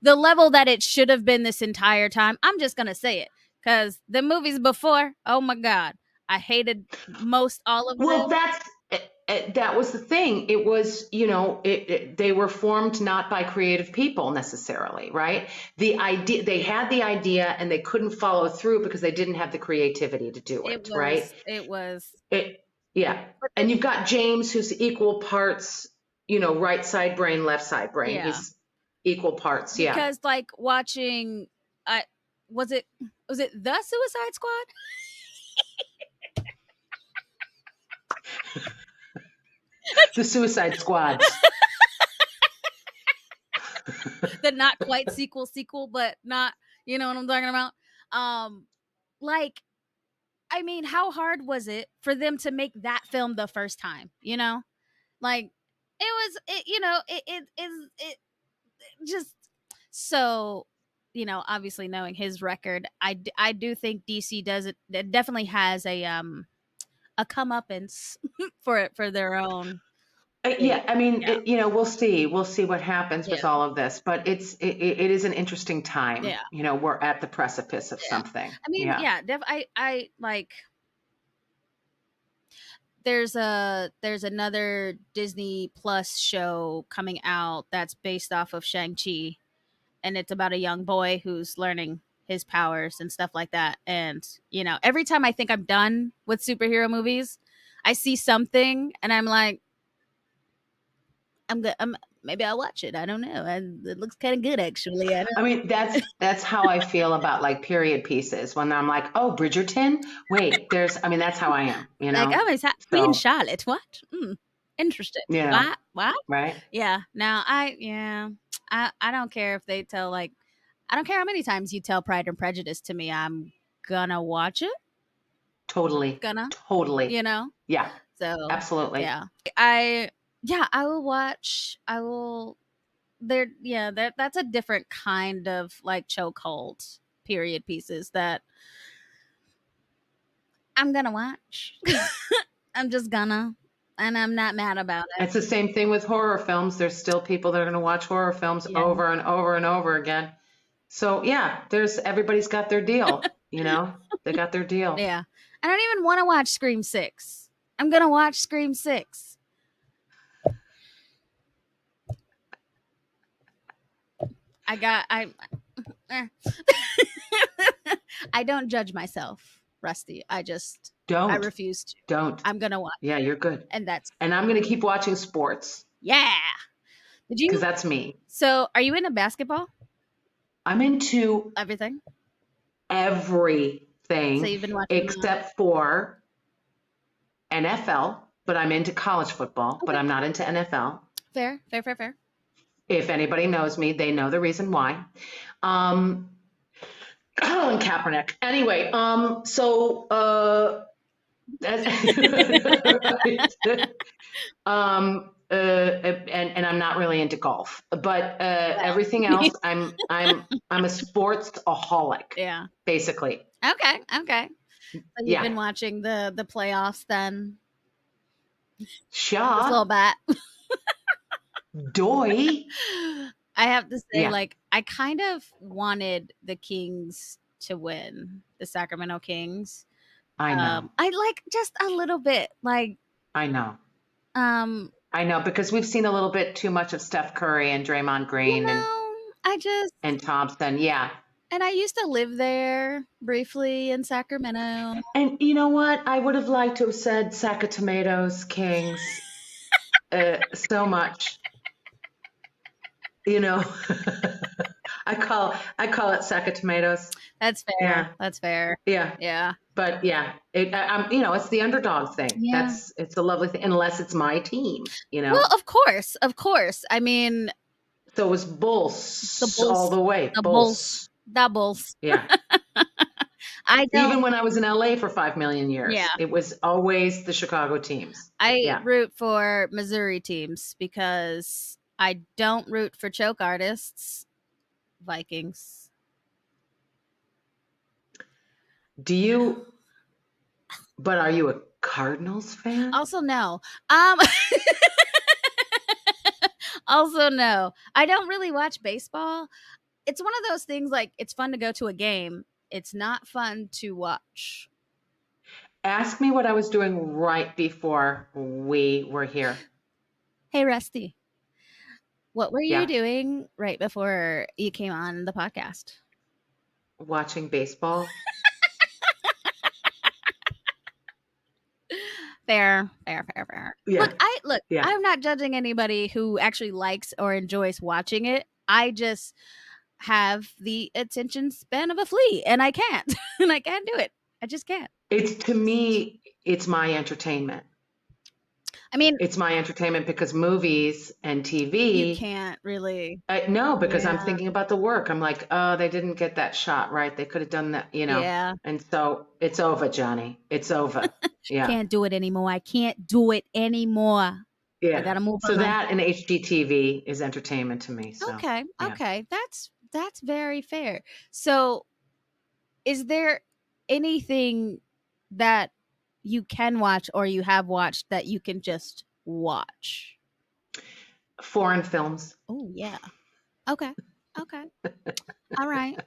the level that it should have been this entire time. I'm just gonna say it because the movies before, oh my god, I hated most all of Well, them. that was the thing. It was, they were formed not by creative people necessarily, right? The idea, they had the idea and they couldn't follow through because they didn't have the creativity to do It it, right? was, it was, It, yeah. but And you've got James, who's equal parts, right side brain, left side brain. yeah, He's equal parts. Yeah. because like watching, I was it was it the Suicide Squad, The Suicide Squads. the not quite sequel, but not, you know what I'm talking about. Like I mean, how hard was it for them to make that film the first time? Like it was, it just so. Obviously knowing his record, I do think DC does it definitely has a comeuppance for their own. Yeah, I mean, Yeah. we'll see. We'll see what happens Yeah. with all of this, but it is an interesting time. Yeah. We're at the precipice of Yeah. something. I mean, Yeah. yeah, I like there's another Disney Plus show coming out that's based off of Shang-Chi, and it's about a young boy who's learning his powers and stuff like that. And, every time I think I'm done with superhero movies, I see something and I'm like, maybe I'll watch it. I don't know. And it looks kind of good, actually. I I don't mean, that's how I feel about like period pieces when I'm like, oh, Bridgerton. Wait, I mean, that's how I am. like, oh, is that Queen So Charlotte? What? Interesting. you know, What? What? right? Yeah. Now, I don't care if they tell, like, I don't care how many times you tell Pride and Prejudice to me. I'm gonna watch it. Totally, Gonna, totally. you know? Yeah, So, absolutely. yeah. I will watch. I will that's a different kind of like chokehold period pieces that I'm gonna watch. I'm just gonna, and I'm not mad about it. It's the same thing with horror films. There's still people that are going to watch horror films Yeah. over and over and over again. So yeah, everybody's got their deal. They got their deal. Yeah. I don't even want to watch Scream 6. I'm gonna watch Scream 6. Eh. I don't judge myself, Rusty. I Don't, refuse to. don't. I'm gonna watch, Yeah, you're good. and that's And I'm going to keep watching sports yeah. Did because you? that's me. So, are you into basketball? I'm into Everything. So everything you've been watching. except for NFL, but I'm into college football, but Okay. I'm not into NFL. Fair, fair, fair, fair. If anybody knows me, they know the reason why. Colin Kaepernick. Anyway, and I'm not really into golf, but Well, everything else, I'm a sportsaholic, yeah. basically. Okay. Okay. So you've Yeah, been watching the playoffs then? This little Shaw, bat. Doy. I have to say, Yeah, like, I kind of wanted the Kings to win, the Sacramento Kings. I know, I like just a little bit, like, I know, um, I know, because we've seen a little bit too much of Steph Curry and Draymond you Green know, I just and Thompson. Yeah, and I used to live there briefly in Sacramento. and you know what? I would have liked to have said sack of tomatoes, Kings, so much. You know, I call it sack of tomatoes. That's fair. Yeah, That's fair. yeah. Yeah. But yeah, it's the underdog thing. Yeah. It's a lovely thing, unless it's my team. Well, of course, of course. I mean, So it was the Bulls all Bulls, the way. the Bulls, Bulls. the Bulls. Yeah. I don't. Even when I was in LA for 5 million Yeah, years, it was always the Chicago teams. I Yeah. root for Missouri teams because I don't root for choke artists. Vikings. But are you a Cardinals fan? Also, no. Um. Also, no. I don't really watch baseball. It's one of those things, like, it's fun to go to a game. It's not fun to watch. Ask me what I was doing right before we were here. Hey, Rusty, what were you Yeah. doing right before you came on the podcast? Watching baseball. Fair, fair, fair, fair. Yeah. Look. Yeah. I'm not judging anybody who actually likes or enjoys watching it. I just have the attention span of a flea, and I can't, and I can't do it. I just can't. To me, it's my entertainment. I mean, It's my entertainment because movies and you TV. can't really. No, because I'm Yeah. thinking about the work. I'm like, oh, they didn't get that shot right. They could have done that, Yeah, And so it's over, Johnny. It's over. Yeah. can't do it anymore. I can't do it anymore. I Yeah. gotta move So on. that and HGTV is entertainment to me. So Okay, yeah. okay, that's very fair. So, is there anything that you can watch or you have watched that you can just watch? Foreign films. Oh, yeah. Okay. Okay. All right.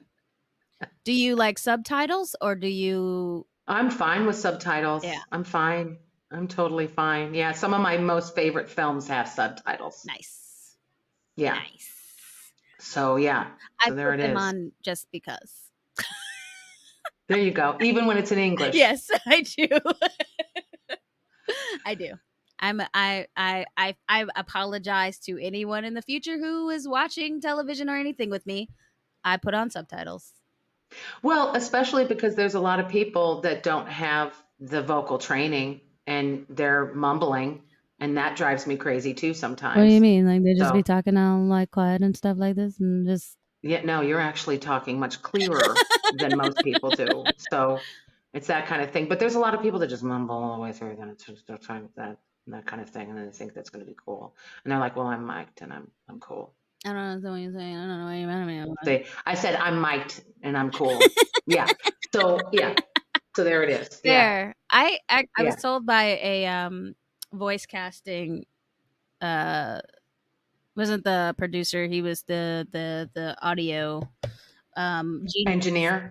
Do you like subtitles or do you? I'm fine with Yeah. subtitles. I'm fine. I'm totally fine. Yeah, some of my most favorite films have subtitles. Nice. Yeah. Nice. So yeah. I So there put it them is. on just because. There you go. Even when it's in English. Yes, I do. I do. I apologize to anyone in the future who is watching television or anything with me. I put on subtitles. Well, especially because there's a lot of people that don't have the vocal training and they're mumbling, and that drives me crazy too What do you sometimes. mean? Like they just be So, talking all like quiet and stuff like this and just yeah, no, you're actually talking much clearer than most people do. So it's that kind of thing. But there's a lot of people that just mumble all the way through, then it's just they're trying that kind of thing, and then they think that's going to be cool. And they're like, "Well, I'm mic'd and I'm cool." I don't know what you're saying. I don't know what you mean. I said I'm mic'd and I'm cool. Yeah. So yeah. So there it is. Yeah. There. I was Yeah. told by a voice casting uh wasn't the producer, he was the audio genius. Engineer.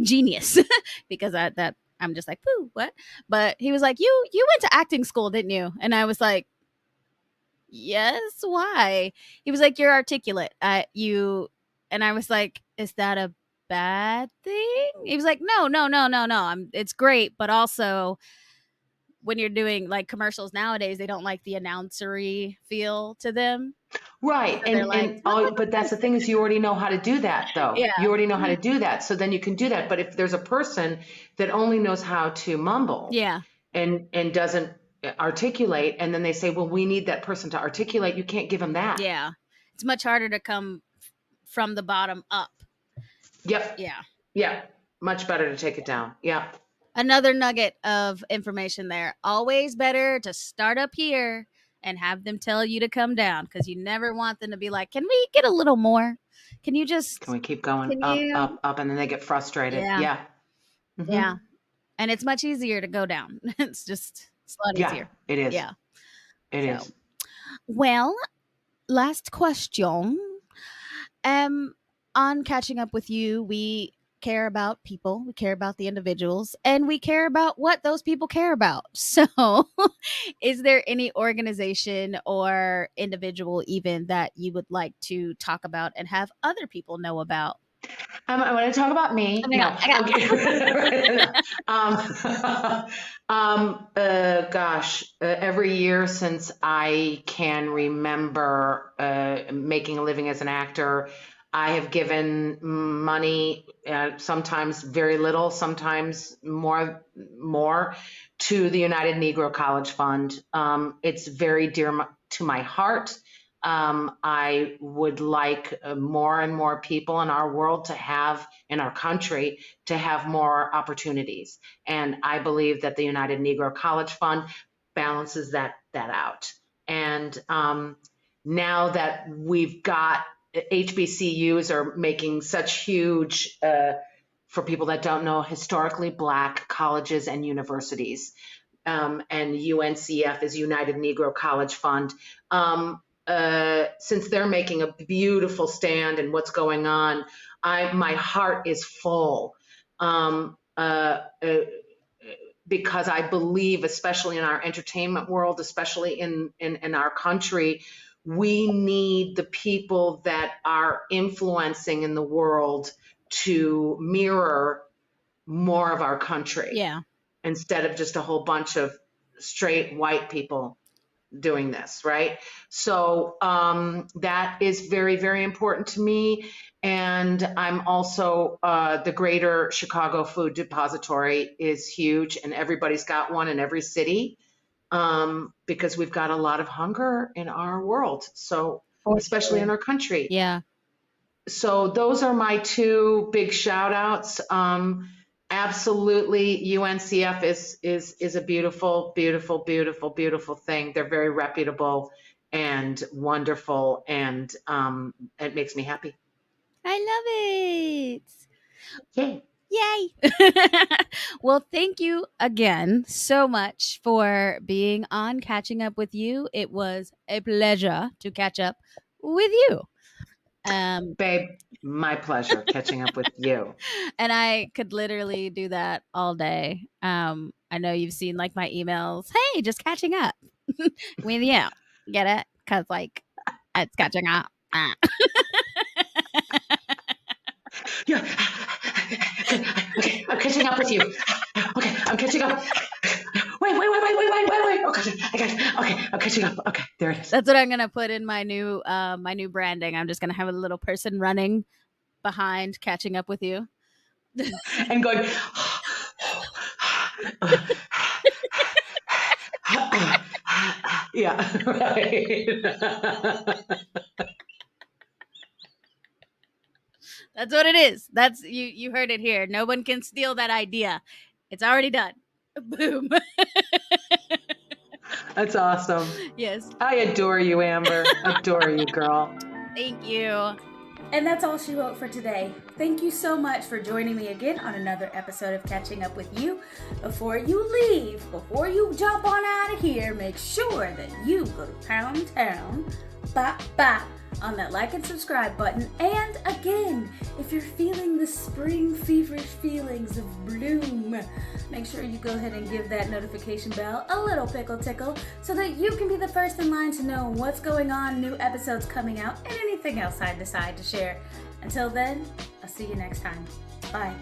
Genius because I'm just like, "Pooh, what?" But he was like, "You went to acting school, didn't you?" And I was like, "Yes, why?" He was like, "You're articulate." You and I was like, "Is that a bad thing?" He was like, "No, no, no, no, no. It's great, but also when you're doing like commercials nowadays, they don't like the announcery feel to them. Right. So they're like, And all, but that's the thing is you already know how to do that though. yeah, You already know how to do that. So then you can do that. But if there's a person that only knows how to mumble yeah, and doesn't articulate, and then they say, well, we need that person to articulate, you can't give them that. yeah. It's much harder to come from the bottom up. Yep. Yeah. Yeah. Much better to take it down. Yeah. Another nugget of information there. Always better to start up here and have them tell you to come down because you never want them to be like, "Can we get a little more? Can you Can just, we keep going can up, you?" up, up, and then they get frustrated? Yeah. Yeah. Yeah. Hmm. And it's much easier to go down. It's a lot Yeah. easier. It is. Yeah. It So, is. well, last question. Um, on catching up with you, we care about people, we care about the individuals, and we care about what those people care about. So, is there any organization or individual even that you would like to talk about and have other people know about? I want to talk about me. Oh my god, No, I got okay. No. Gosh, every year since I can remember making a living as an actor, I have given money, sometimes very little, sometimes more, to the United Negro College Fund. It's very dear to my heart. I would like more and more people in our world to have, in our country, to have more opportunities. And I believe that the United Negro College Fund balances that out. And now that we've got HBCUs are making such huge, for people that don't know, historically Black colleges and universities. And UNCF is United Negro College Fund. Since they're making a beautiful stand and what's going on, my heart is full. Because I believe, especially in our entertainment world, especially in our country, we need the people that are influencing in the world to mirror more of our country yeah. instead of just a whole bunch of straight white people doing this, right? So that is very, very important to me. And I'm also, the Greater Chicago Food Depository is huge, and everybody's got one in every city, because we've got a lot of hunger in our world. So, For especially sure. in our country. Yeah. So those are my two big shout outs. Absolutely, UNCF is a beautiful, beautiful, beautiful, beautiful thing. They're very reputable and wonderful, and it makes me happy. I love it. Yay. Yay! Well, thank you again so much for being on Catching Up with You. It was a pleasure to catch up with you. Babe, my pleasure catching up with you. And I could literally do that all day. I know you've seen like my emails. Hey, just catching up with you. Get it? Because like it's catching up. Ah. Yeah. Okay, I'm catching up with you. Okay, I'm catching up. Wait. Okay, I got it. Okay, I'm catching up. Okay, there it is. That's what I'm gonna put in my new branding. I'm just gonna have a little person running behind catching up with you. And going, yeah, right. That's what it is. That's you heard it here. No one can steal that idea. It's already done. Boom. That's awesome. Yes. I adore you, Amber. Adore you, girl. Thank you. And that's all she wrote for today. Thank you so much for joining me again on another episode of Catching Up with You. Before you leave, before you jump on out of here, make sure that you go to Pound Town, on that like and subscribe button. And again, if you're feeling the spring feverish feelings of bloom, make sure you go ahead and give that notification bell a little pickle tickle so that you can be the first in line to know what's going on, new episodes coming out, and anything else I decide to share. Until then, I'll see you next time. Bye.